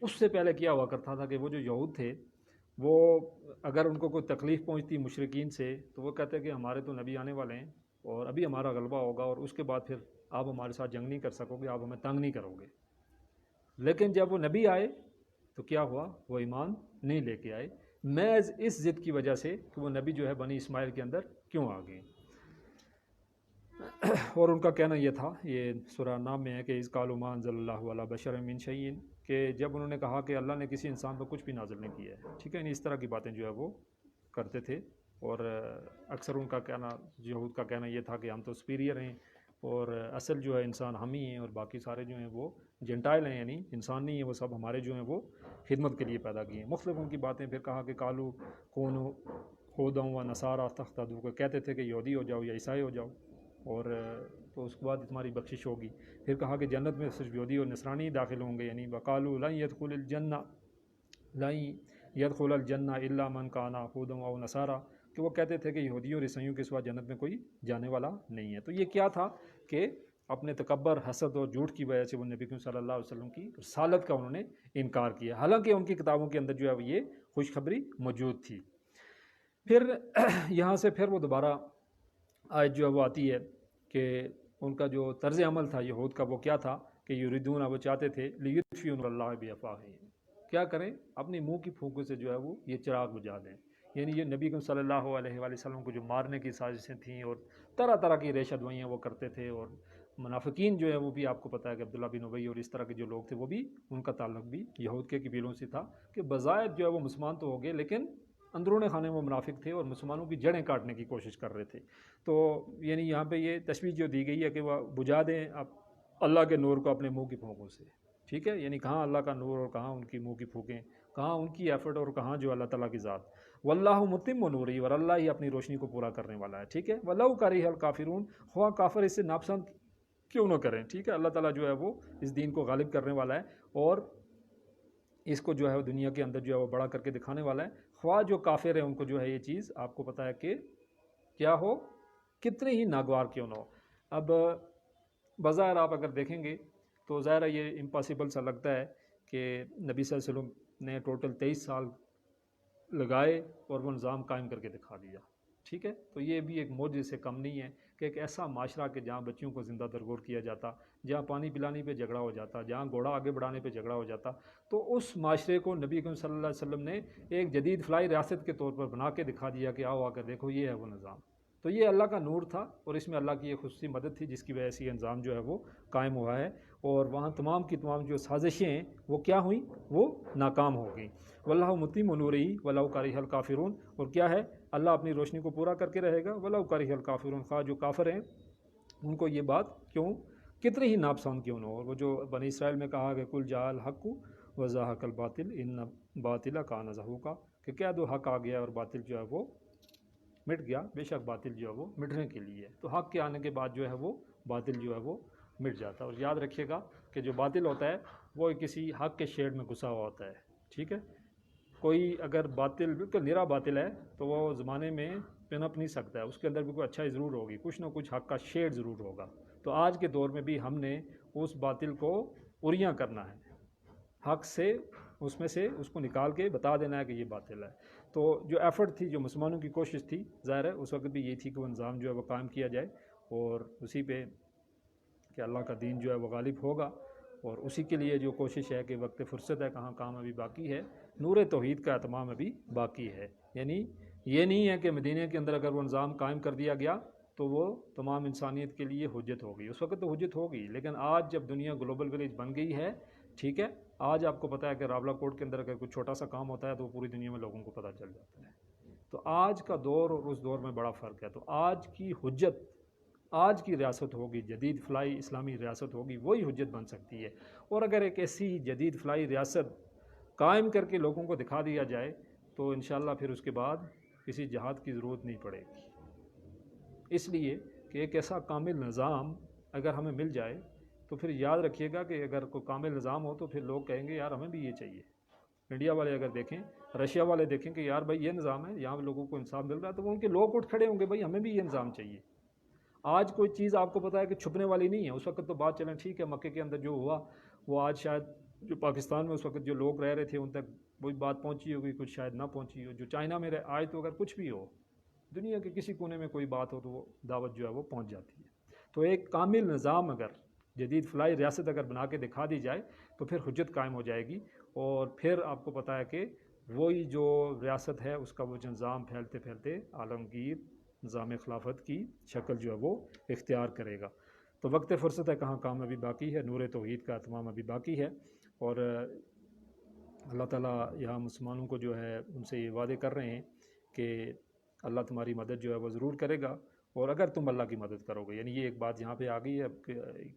اس سے پہلے کیا ہوا کرتا تھا کہ وہ جو یہود تھے وہ اگر ان کو کوئی تکلیف پہنچتی مشرکین سے تو وہ کہتے کہ ہمارے تو نبی آنے والے ہیں اور ابھی ہمارا غلبہ ہوگا، اور اس کے بعد پھر آپ ہمارے ساتھ جنگ نہیں کر سکو گے، آپ ہمیں تنگ نہیں کرو گے۔ لیکن جب وہ نبی آئے تو کیا ہوا، وہ ایمان نہیں لے کے آئے، محض اس ضد کی وجہ سے کہ وہ نبی جو ہے بنی اسماعیل کے اندر کیوں آ گئے۔ اور ان کا کہنا یہ تھا، یہ سورہ نام میں ہے کہ اذ قالوا ما انزل اللہ علی بشر من شیء، کہ جب انہوں نے کہا کہ اللہ نے کسی انسان پر کچھ بھی نازل نہیں کیا ہے، ٹھیک ہے، اس طرح کی باتیں جو ہے وہ کرتے تھے۔ اور اکثر ان کا کہنا، یہود کا کہنا یہ تھا کہ ہم تو سپیریئر ہیں، اور اصل جو ہے انسان ہم ہی ہیں، اور باقی سارے جو ہیں وہ جنٹائل ہیں، یعنی انسان نہیں ہیں، وہ سب ہمارے جو ہیں وہ خدمت کے لیے پیدا کیے ہیں۔ مختلف ان کی باتیں، پھر کہا کہ قالوا کونوا ھودا و نصارا تہتدوا، کو کہتے تھے کہ یہودی ہو جاؤ یا عیسائی ہو جاؤ، اور تو اس کے بعد تمہاری بخشش ہوگی۔ پھر کہا کہ جنت میں صرف یہودی اور نصرانی داخل ہوں گے، یعنی وقالوا لن يدخل الجنہ لائیں یدخل الجنہ الا من کان ہودن او نصارا، کہ وہ کہتے تھے کہ یہودیوں اور عیسائیوں کے سوا جنت میں کوئی جانے والا نہیں ہے۔ تو یہ کیا تھا کہ اپنے تکبر، حسد اور جھوٹ کی وجہ سے وہ نبی کریم صلی اللہ علیہ وسلم کی رسالت کا انہوں نے انکار کیا، حالانکہ ان کی کتابوں کے اندر جو ہے یہ خوشخبری موجود تھی۔ پھر یہاں سے پھر وہ دوبارہ آیت جو ہے وہ آتی ہے کہ ان کا جو طرز عمل تھا یہود کا وہ کیا تھا کہ یریدون، وہ چاہتے تھے لیطفئوا نور اللہ بافواہہم، کیا کریں اپنی منہ کی پھونکوں سے جو ہے وہ یہ چراغ بجھا دیں، یعنی یہ نبی کریم صلی اللہ علیہ وآلہ وسلم کو جو مارنے کی سازشیں تھیں اور طرح طرح کی ریشہ دوائیاں وہ کرتے تھے، اور منافقین جو ہے وہ بھی آپ کو پتہ ہے کہ عبداللہ بن ابی اور اس طرح کے جو لوگ تھے وہ بھی ان کا تعلق بھی یہود کے قبیلوں سے تھا کہ بظاہر جو ہے وہ مسلمان تو ہو گئے لیکن اندرون خانے وہ منافق تھے اور مسلمانوں کی جڑیں کاٹنے کی کوشش کر رہے تھے۔ تو یعنی یہاں پہ یہ تشویش جو دی گئی ہے کہ وہ بجھا دیں اللہ کے نور کو اپنے منہ کی پھونکوں سے، ٹھیک ہے، یعنی کہاں اللہ کا نور اور کہاں ان کی منہ کی پھونکیں، کہاں ان کی ایفرٹ اور کہاں جو اللہ تعالیٰ کی ذات۔ واللہ متم نورہ، اور اللہ ہی اپنی روشنی کو پورا کرنے والا ہے، ٹھیک ہے۔ ولو کرہ الکافرون، خواہ کافر اس سے ناپسند کیوں نہ کریں، ٹھیک ہے، اللہ تعالیٰ جو ہے وہ اس دین کو غالب کرنے والا ہے اور اس کو جو ہے دنیا کے اندر جو ہے وہ بڑا کر کے دکھانے والا ہے، خواہ جو کافر ہیں ان کو جو ہے یہ چیز آپ کو پتہ ہے کہ کیا ہو، کتنے ہی ناگوار کیوں نہ ہو۔ اب بظاہر آپ اگر دیکھیں گے تو ظاہر یہ امپاسبل سا لگتا ہے کہ نبی صلی اللہ علیہ وسلم نے ٹوٹل 23 سال لگائے اور وہ نظام قائم کر کے دکھا دیا، ٹھیک ہے۔ تو یہ بھی ایک معجزے سے کم نہیں ہے کہ ایک ایسا معاشرہ کہ جہاں بچیوں کو زندہ درگور کیا جاتا، جہاں پانی پلانے پہ جھگڑا ہو جاتا، جہاں گھوڑا آگے بڑھانے پہ جھگڑا ہو جاتا، تو اس معاشرے کو نبی کریم صلی اللہ علیہ وسلم نے ایک جدید فلاحی ریاست کے طور پر بنا کے دکھا دیا کہ آؤ آ کر دیکھو یہ ہے وہ نظام۔ تو یہ اللہ کا نور تھا اور اس میں اللہ کی ایک خصوصی مدد تھی جس کی وجہ سے یہ نظام جو ہے وہ قائم ہوا ہے، اور وہاں تمام کی تمام جو سازشیں ہیں وہ کیا ہوئیں، وہ ناکام ہو گئیں۔ واللہ متم نورہ ولو کرہ الکافرون، اور کیا ہے اللہ اپنی روشنی کو پورا کر کے رہے گا، ولو کرہ الکافرون، خواہ جو کافر ہیں ان کو یہ بات کیوں کتنی ہی ناپسند کیوں نہ ہو۔ اور وہ جو بنی اسرائیل میں کہا کہ کل جاء الحق وزہق الباطل ان باطل کان زہوقا، کہ کہہ دو حق آ گیا اور باطل جو ہے وہ مٹ گیا، بے شک باطل جو ہے وہ مٹنے کے لیے ہے۔ تو حق کے آنے کے بعد جو ہے وہ باطل جو ہے وہ مٹ جاتا ہے۔ اور یاد رکھیے گا کہ جو باطل ہوتا ہے وہ کسی حق کے شیڈ میں گھسا ہوا ہوتا ہے، ٹھیک ہے۔ کوئی اگر باطل بالکل نرا باطل ہے تو وہ زمانے میں پنپ نہیں سکتا ہے، اس کے اندر بھی کوئی اچھائی ضرور ہوگی، کچھ نہ کچھ حق کا شیڈ ضرور ہوگا۔ تو آج کے دور میں بھی ہم نے اس باطل کو اریاں کرنا ہے، حق سے اس میں سے اس کو نکال کے بتا دینا ہے کہ یہ باطل ہے۔ تو جو ایفرٹ تھی، جو مسلمانوں کی کوشش تھی، ظاہر ہے اس وقت بھی یہ تھی کہ وہ نظام جو ہے وہ قائم کیا جائے اور اسی پہ کہ اللہ کا دین جو ہے وہ غالب ہوگا، اور اسی کے لیے جو کوشش ہے کہ وقت فرصت ہے، کہاں کام ابھی باقی ہے، نور توحید کا اہتمام ابھی باقی ہے۔ یعنی یہ نہیں ہے کہ مدینے کے اندر اگر وہ نظام قائم کر دیا گیا تو وہ تمام انسانیت کے لیے حجت ہوگی، اس وقت تو حجت ہوگی، لیکن آج جب دنیا گلوبل ولیج بن گئی ہے، ٹھیک ہے، آج آپ کو پتہ ہے کہ راولہ کوٹ کے اندر اگر کوئی چھوٹا سا کام ہوتا ہے تو وہ پوری دنیا میں لوگوں کو پتہ چل جاتا ہے۔ تو آج کا دور اور اس دور میں بڑا فرق ہے۔ تو آج کی حجت، آج کی ریاست ہوگی، جدید فلاحی اسلامی ریاست ہوگی، وہی حجت بن سکتی ہے۔ اور اگر ایک ایسی جدید فلاحی ریاست قائم کر کے لوگوں کو دکھا دیا جائے تو انشاءاللہ پھر اس کے بعد کسی جہاد کی ضرورت نہیں پڑے گی، اس لیے کہ ایک ایسا کامل نظام اگر ہمیں مل جائے تو پھر یاد رکھیے گا کہ اگر کوئی کامل نظام ہو تو پھر لوگ کہیں گے یار ہمیں بھی یہ چاہیے۔ انڈیا والے اگر دیکھیں، رشیا والے دیکھیں کہ یار بھائی یہ نظام ہے، یہاں لوگوں کو انصاف مل رہا ہے، تو وہ ان کے لوگ اٹھ کھڑے ہوں گے بھائی ہمیں بھی یہ نظام چاہیے۔ آج کوئی چیز آپ کو پتہ ہے کہ چھپنے والی نہیں ہے، اس وقت تو بات چلیں ٹھیک ہے مکے کے اندر جو ہوا وہ آج شاید جو پاکستان میں اس وقت جو لوگ رہ رہے تھے ان تک وہی بات پہنچی ہوگی، کچھ شاید نہ پہنچی ہو، جو چائنا میں آج تو اگر کچھ بھی ہو، دنیا کے کسی کونے میں کوئی بات ہو تو وہ دعوت جو ہے وہ پہنچ جاتی ہے۔ تو ایک کامل نظام اگر جدید فلاحی ریاست اگر بنا کے دکھا دی جائے تو پھر حجت قائم ہو جائے گی، اور پھر آپ کو پتہ ہے کہ وہی جو ریاست ہے اس کا وہ نظام پھیلتے پھیلتے عالمگیر نظام خلافت کی شکل جو ہے وہ اختیار کرے گا۔ تو وقت فرصت ہے، کہاں کام ابھی باقی ہے، نور توحید کا اہتمام ابھی باقی ہے، اور اللہ تعالیٰ یہاں مسلمانوں کو جو ہے ان سے یہ وعدے کر رہے ہیں کہ اللہ تمہاری مدد جو ہے وہ ضرور کرے گا، اور اگر تم اللہ کی مدد کرو گے، یعنی یہ ایک بات یہاں پہ آ گئی ہے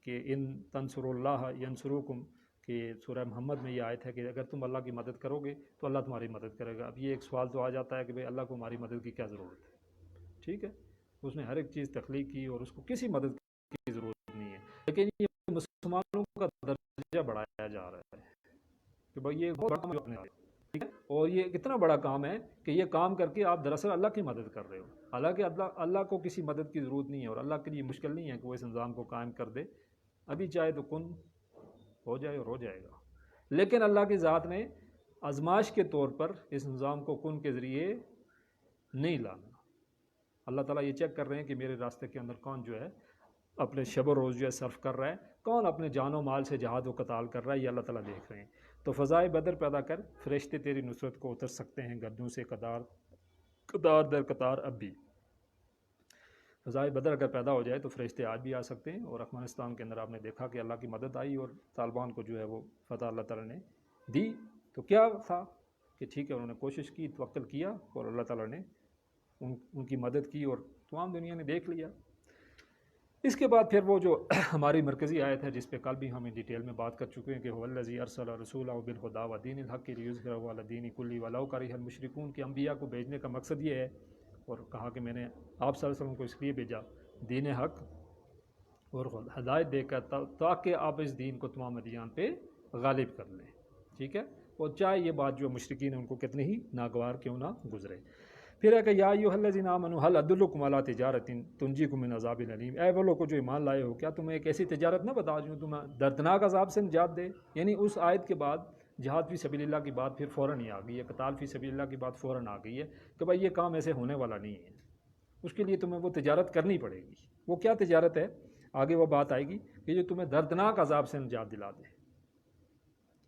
کہ ان تنصروا اللہ ینصرکم، کہ سورہ محمد میں یہ آیت ہے کہ اگر تم اللہ کی مدد کرو گے تو اللہ تمہاری مدد کرے گا۔ اب یہ ایک سوال تو آ جاتا ہے کہ بھئی اللہ کو ہماری مدد کی کیا ضرورت ہے، ٹھیک ہے، اس نے ہر ایک چیز تخلیق کی اور اس کو کسی مدد کی ضرورت نہیں ہے، لیکن یہ مسلمانوں کا درجہ بڑھایا جا رہا ہے کہ بھئی یہ بہت بڑا ٹھیک ہے، اور یہ کتنا بڑا کام ہے کہ یہ کام کر کے آپ دراصل اللہ کی مدد کر رہے ہو. حالانکہ اللہ کو کسی مدد کی ضرورت نہیں ہے، اور اللہ کے لیے مشکل نہیں ہے کہ وہ اس نظام کو قائم کر دے. ابھی چاہے تو کن ہو جائے اور ہو جائے گا. لیکن اللہ کی ذات نے آزمائش کے طور پر اس نظام کو کن کے ذریعے نہیں لانا. اللہ تعالیٰ یہ چیک کر رہے ہیں کہ میرے راستے کے اندر کون جو ہے اپنے شب و روز جو ہے صرف کر رہا ہے، کون اپنے جان و مال سے جہاد و قتال کر رہا ہے. یہ اللہ تعالیٰ دیکھ رہے ہیں. تو فضائے بدر پیدا کر، فرشتے تیری نصرت کو اتر سکتے ہیں گردوں سے قطار در قطار. اب بھی فضائے بدر اگر پیدا ہو جائے تو فرشتے آج بھی آ سکتے ہیں. اور افغانستان کے اندر آپ نے دیکھا کہ اللہ کی مدد آئی اور طالبان کو جو ہے وہ فتح اللہ تعالیٰ نے دی. تو کیا تھا کہ ٹھیک ہے انہوں نے کوشش کی، توکل کیا، اور اللہ تعالیٰ نے ان کی مدد کی اور تمام دنیا نے دیکھ لیا. اس کے بعد پھر وہ جو ہماری مرکزی آیت ہے جس پہ کل بھی ہم ڈیٹیل میں بات کر چکے ہیں کہ هو الذی ارسل رسولہ بالہدی ودین الحق لیظہرہ علی الدین کلہ ولو کرہ المشرکون. کہ انبیاء کو بھیجنے کا مقصد یہ ہے، اور کہا کہ میں نے آپ صلی اللہ علیہ وسلم کو اس لیے بھیجا دین حق اور ہدایت دے کر تاکہ آپ اس دین کو تمام ادیان پہ غالب کر لیں. ٹھیک ہے، اور چاہے یہ بات جو مشرکین ہیں ان کو کتنی ہی ناگوار کیوں نہ گزرے. پھر ہے کہ یا ایھا الذین آمنوا ھل ادلکم علی تجارۃ تنجیکم من عذاب الیم. اے وہ لوگ جو ایمان لائے ہو، کیا تمہیں ایک ایسی تجارت نہ بتا جو تمہیں دردناک عذاب سے نجات دے. یعنی اس آیت کے بعد جہاد فی سبیل اللہ کی بات پھر فوراً ہی آ گئی ہے، قتال فی سبیل اللہ کی بات فوراً آ گئی ہے کہ بھائی یہ کام ایسے ہونے والا نہیں ہے، اس کے لیے تمہیں وہ تجارت کرنی پڑے گی. وہ کیا تجارت ہے؟ آگے وہ بات آئے گی کہ جو تمہیں دردناک عذاب سے نجات دلا دے.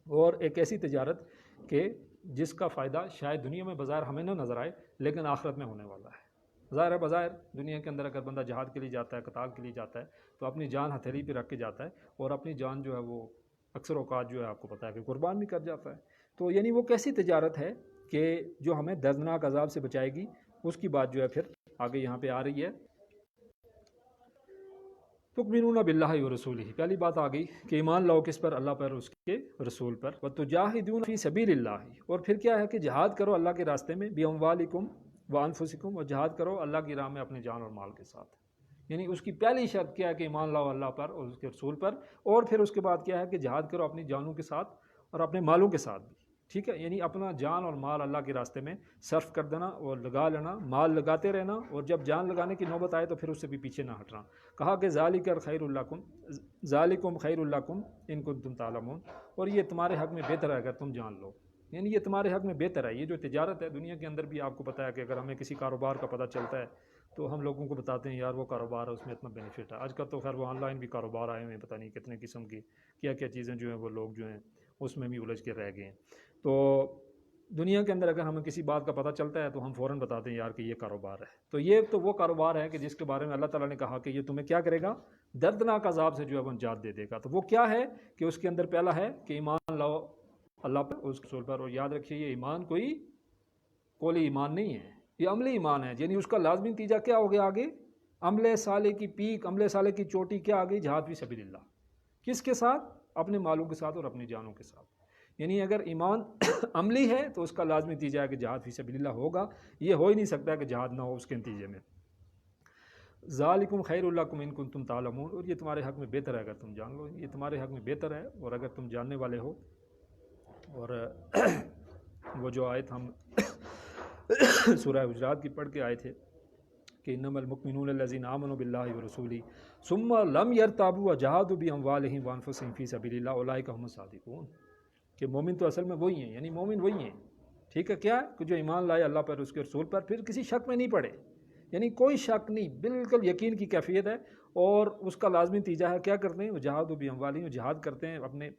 اور ایک ایسی تجارت کہ جس کا فائدہ شاید دنیا میں بظاہر ہمیں نہ نظر آئے لیکن آخرت میں ہونے والا ہے. ظاہر ہے بظاہر دنیا کے اندر اگر بندہ جہاد کے لیے جاتا ہے، قتال کے لیے جاتا ہے، تو اپنی جان ہتھیلی پہ رکھ کے جاتا ہے، اور اپنی جان جو ہے وہ اکثر اوقات جو ہے آپ کو پتہ ہے کہ قربان بھی کر جاتا ہے. تو یعنی وہ کیسی تجارت ہے کہ جو ہمیں دردناک عذاب سے بچائے گی، اس کی بات جو ہے پھر آگے یہاں پہ آ رہی ہے. تؤمنون باللہ ورسولہ. پہلی بات آ گئی کہ ایمان لاؤ کس پر؟ اللہ پر، اس کے رسول پر. وتجاہدون فی سبیل اللہ. اور پھر کیا ہے کہ جہاد کرو اللہ کے راستے میں باموالکم وانفسکم. اور جہاد کرو اللہ کی راہ میں اپنے جان اور مال کے ساتھ. یعنی اس کی پہلی شرط کیا ہے کہ ایمان لاؤ اللہ پر اور اس کے رسول پر. اور پھر اس کے بعد کیا ہے کہ جہاد کرو اپنی جانوں کے ساتھ اور اپنے مالوں کے ساتھ بھی. ٹھیک ہے، یعنی اپنا جان اور مال اللہ کے راستے میں صرف کر دینا اور لگا لینا، مال لگاتے رہنا، اور جب جان لگانے کی نوبت آئے تو پھر اس سے بھی پیچھے نہ ہٹنا. کہا کہ ذالکم خیر لکم ان کنتم تعلمون. اور یہ تمہارے حق میں بہتر ہے اگر تم جان لو. یعنی یہ تمہارے حق میں بہتر ہے. یہ جو تجارت ہے دنیا کے اندر بھی آپ کو پتہ ہے کہ اگر ہمیں کسی کاروبار کا پتہ چلتا ہے تو ہم لوگوں کو بتاتے ہیں یار وہ کاروبار ہے، اس میں اتنا بینیفٹ ہے. آج کل تو خیر وہ آن لائن بھی کاروبار آئے ہوئے ہیں، پتہ نہیں کتنے قسم کی کیا کیا چیزیں جو ہیں وہ لوگ جو ہیں اس میں بھی الجھ کے رہ گئے ہیں. تو دنیا کے اندر اگر ہمیں کسی بات کا پتہ چلتا ہے تو ہم فوراً بتاتے ہیں یار کہ یہ کاروبار ہے. تو یہ تو وہ کاروبار ہے کہ جس کے بارے میں اللہ تعالیٰ نے کہا کہ یہ تمہیں کیا کرے گا؟ دردناک عذاب سے جو ہے وہ نجات دے گا. تو وہ کیا ہے کہ اس کے اندر پہلا ہے کہ ایمان لاؤ اللہ پر، اس رسول پر. اور یاد رکھیے یہ ایمان کوئی قولی ایمان نہیں ہے، یہ عملی ایمان ہے. یعنی اس کا لازمی نتیجہ کیا ہو گیا آگے؟ عمل صالح کی پیک، عمل صالح کی چوٹی کیا آ گئی؟ جہاد فی سبیل اللہ. کس کے ساتھ؟ اپنے مالوں کے ساتھ اور اپنی جانوں کے ساتھ. یعنی اگر ایمان عملی ہے تو اس کا لازمی نتیجہ ہے کہ جہاد فی سبیل اللہ ہوگا. یہ ہو ہی نہیں سکتا کہ جہاد نہ ہو اس کے نتیجے میں. ذالکم خیر لکم ان کنتم تعلمون. اور یہ تمہارے حق میں بہتر ہے اگر تم جان لو. یہ تمہارے حق میں بہتر ہے اور اگر تم جاننے والے ہو. اور وہ جو آیت ہم سورہ حجرات کی پڑھ کے آئے تھے کہ انما المؤمنون الذین آمنوا باللہ ورسولہ ثم لم یرتابوا وجاہدوا باموالہم وانفسہم فی سبیل اللہ اولئک هم الصادقون. کہ مومن تو اصل میں وہی ہیں، یعنی مومن وہی ہیں. ٹھیک ہے، کیا کہ جو ایمان لائے اللہ پر، اس کے رسول پر، پھر کسی شک میں نہیں پڑے. یعنی کوئی شک نہیں، بالکل یقین کی کیفیت ہے. اور اس کا لازمی نتیجہ ہے کیا کرتے ہیں؟ وجاہدوا باموالہم، جہاد کرتے ہیں اپنے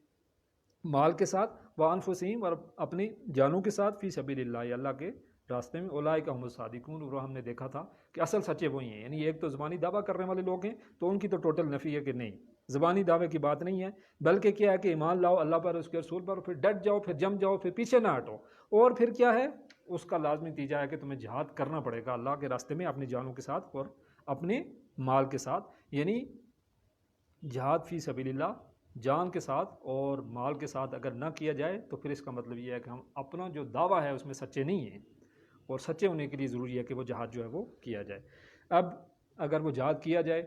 مال کے ساتھ، وانفسہم، اور اپنی جانوں کے ساتھ، فی سبیل اللہ، اللہ کے راستے میں. اولئک هم الصادقون. اور ہم نے دیکھا تھا کہ اصل سچے وہی ہیں. یعنی ایک تو زبانی دعویٰ کرنے والے لوگ ہیں تو ان کی تو ٹوٹل نفی ہے کہ نہیں، زبانی دعوے کی بات نہیں ہے، بلکہ کیا ہے کہ ایمان لاؤ اللہ پر، اس کے رسول پر، پھر ڈٹ جاؤ، پھر جم جاؤ، پھر پیچھے نہ ہٹو. اور پھر کیا ہے؟ اس کا لازمی نتیجہ ہے کہ تمہیں جہاد کرنا پڑے گا اللہ کے راستے میں اپنی جانوں کے ساتھ اور اپنے مال کے ساتھ. یعنی جہاد فی سبیل اللہ جان کے ساتھ اور مال کے ساتھ اگر نہ کیا جائے تو پھر اس کا مطلب یہ ہے کہ ہم اپنا جو دعویٰ ہے اس میں سچے نہیں ہیں. اور سچے ہونے کے لیے ضروری ہے کہ وہ جہاد جو ہے وہ کیا جائے. اب اگر وہ جہاد کیا جائے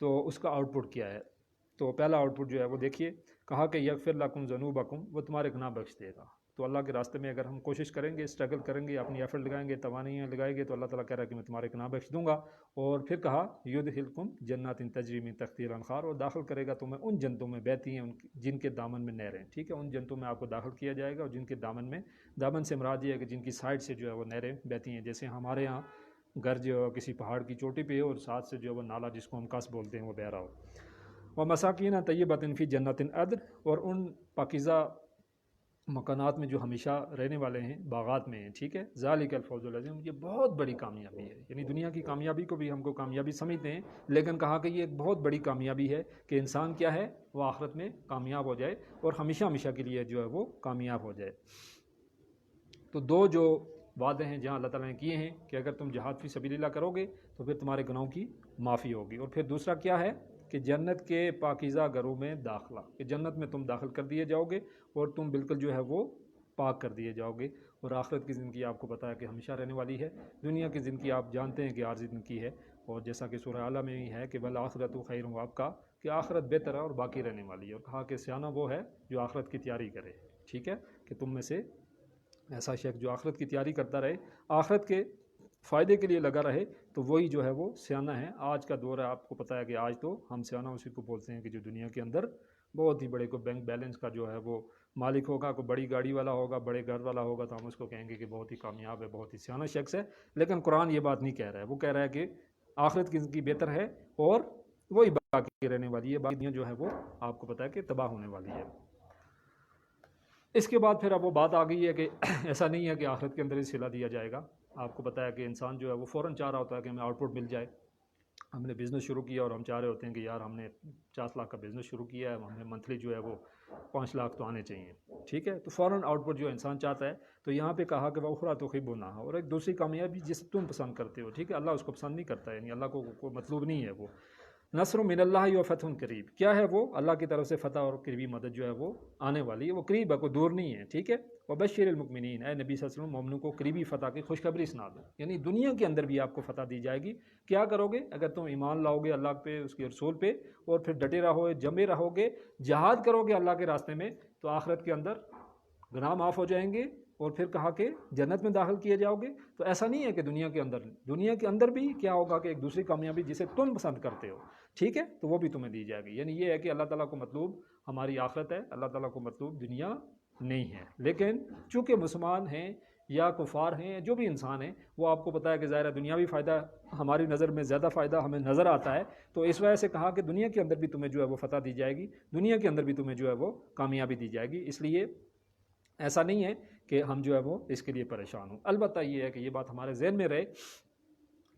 تو اس کا آؤٹ پٹ کیا ہے؟ تو پہلا آؤٹ پٹ جو ہے وہ دیکھیے، کہا کہ یغفر لکم ذنوبکم، وہ تمہارے گناہ بخش دے گا. تو اللہ کے راستے میں اگر ہم کوشش کریں گے، اسٹرگل کریں گے، اپنی ایفرٹ لگائیں گے، توانائیاں لگائیں گے، تو اللہ تعالیٰ کہہ رہا ہے کہ میں تمہارے گناہ بخش دوں گا۔ اور پھر کہا یدخلکم جنات تجری من تحتہا الانہار، اور داخل کرے گا تمہیں ان جنتوں میں بہتی ہیں جن کے دامن میں نہریں، ٹھیک ہے، ان جنتوں میں آپ کو داخل کیا جائے گا، اور جن کے دامن سے مراد یہ ہے کہ جن کی سائڈ سے جو ہے وہ نہریں بہتی ہیں، جیسے ہمارے یہاں گھر جو ہے کسی پہاڑ کی چوٹی پہ ہے اور ساتھ سے جو ہے وہ نالا جس کو ہم کس بولتے ہیں وہ بہ رہا ہو۔ ومساکین طیبۃ فی جنات عدن، اور ان پاکیزہ مکانات میں جو ہمیشہ رہنے والے ہیں، باغات میں ہیں، ٹھیک ہے، ذالک الفوز العظیم، یہ بہت بڑی کامیابی ہے۔ یعنی دنیا کی کامیابی کو بھی ہم کو کامیابی سمجھتے ہیں، لیکن کہا کہ یہ ایک بہت بڑی کامیابی ہے کہ انسان کیا ہے، وہ آخرت میں کامیاب ہو جائے اور ہمیشہ ہمیشہ کے لیے جو ہے وہ کامیاب ہو جائے۔ تو دو جو وعدے ہیں جہاں اللہ تعالیٰ نے کیے ہیں کہ اگر تم جہاد فی سبیل اللہ کرو گے تو پھر تمہارے گناہوں کی معافی ہوگی، اور پھر دوسرا کیا ہے کہ جنت کے پاکیزہ گھروں میں داخلہ، کہ جنت میں تم داخل کر دیے جاؤ گے اور تم بالکل جو ہے وہ پاک کر دیے جاؤ گے۔ اور آخرت کی زندگی آپ کو پتہ ہے کہ ہمیشہ رہنے والی ہے، دنیا کی زندگی آپ جانتے ہیں کہ عارضی زندگی ہے، اور جیسا کہ سورہ اعلیٰ میں بھی ہے کہ والآخرۃ خیر وابقیٰ، کہ آخرت بہتر ہے اور باقی رہنے والی ہے، اور کہا کہ سیانہ وہ ہے جو آخرت کی تیاری کرے، ٹھیک ہے، کہ تم میں سے ایسا شخص جو آخرت کی تیاری کرتا رہے، آخرت کے فائدے کے لیے لگا رہے، تو وہی جو ہے وہ سیانہ ہے۔ آج کا دور ہے، آپ کو پتہ ہے کہ آج تو ہم سیانہ اسی کو بولتے ہیں کہ جو دنیا کے اندر بہت ہی بڑے کو بینک بیلنس کا جو ہے وہ مالک ہوگا، کوئی بڑی گاڑی والا ہوگا، بڑے گھر والا ہوگا، تو ہم اس کو کہیں گے کہ بہت ہی کامیاب ہے، بہت ہی سیانہ شخص ہے۔ لیکن قرآن یہ بات نہیں کہہ رہا ہے، وہ کہہ رہا ہے کہ آخرت کی زندگی بہتر ہے اور وہی باقی رہنے والی ہے، باقی دنیا جو ہے وہ آپ کو پتہ ہے کہ تباہ ہونے والی ہے۔ اس کے بعد پھر اب وہ بات آ گئی ہے کہ ایسا نہیں ہے کہ آخرت کے اندر ہی صلہ دیا جائے گا۔ آپ کو پتہ ہے کہ انسان جو ہے وہ فوراً چاہ رہا ہوتا ہے کہ ہمیں آؤٹ پٹ مل جائے۔ ہم نے بزنس شروع کیا اور ہم چاہ رہے ہوتے ہیں کہ یار ہم نے 50 لاکھ کا بزنس شروع کیا ہے، ہمیں منتھلی جو ہے وہ 5 لاکھ تو آنے چاہیے، ٹھیک ہے، تو فوراً آؤٹ پٹ جو انسان چاہتا ہے، تو یہاں پہ کہا کہ وَأُخْرَىٰ تُحِبُّونَهَا، اور ایک دوسری کامیابی جسے تم پسند کرتے ہو، ٹھیک ہے، اللہ اس کو پسند نہیں کرتا ہے، یعنی اللہ کو کوئی مطلوب نہیں ہے وہ۔ نصر من اللہ و فتح قریب، کیا ہے وہ؟ اللہ کی طرف سے فتح اور قریبی مدد جو ہے وہ آنے والی ہے، وہ قریب ہے، کوئی دور نہیں ہے، ٹھیک ہے۔ وبشر المؤمنین، اے نبی صلی اللہ علیہ وسلم مومنوں کو قریبی فتح کی خوشخبری سنا دو، یعنی دنیا کے اندر بھی آپ کو فتح دی جائے گی۔ کیا کرو گے؟ اگر تم ایمان لاؤ گے اللہ پہ، اس کے رسول پہ، اور پھر ڈٹے رہو، جمے رہو گے، جہاد کرو گے اللہ کے راستے میں، تو آخرت کے اندر گناہ معاف ہو جائیں گے، اور پھر کہا کہ جنت میں داخل کیے جاؤ گے۔ تو ایسا نہیں ہے کہ دنیا کے اندر بھی کیا ہوگا کہ ایک دوسری کامیابی جسے تم پسند کرتے ہو، ٹھیک ہے، تو وہ بھی تمہیں دی جائے گی۔ یعنی یہ ہے کہ اللہ تعالیٰ کو مطلوب ہماری آخرت ہے، اللہ تعالیٰ کو مطلوب دنیا نہیں ہے۔ لیکن چونکہ مسلمان ہیں یا کفار ہیں، جو بھی انسان ہیں، وہ آپ کو پتہ ہے کہ ظاہر دنیاوی فائدہ ہماری نظر میں زیادہ فائدہ ہمیں نظر آتا ہے، تو اس وجہ سے کہا کہ دنیا کے اندر بھی تمہیں جو ہے وہ فتح دی جائے گی، دنیا کے اندر بھی تمہیں جو ہے وہ کامیابی دی جائے گی۔ اس لیے ایسا نہیں ہے کہ ہم جو ہے وہ اس کے لیے پریشان ہوں۔ البتہ یہ ہے کہ یہ بات ہمارے ذہن میں رہے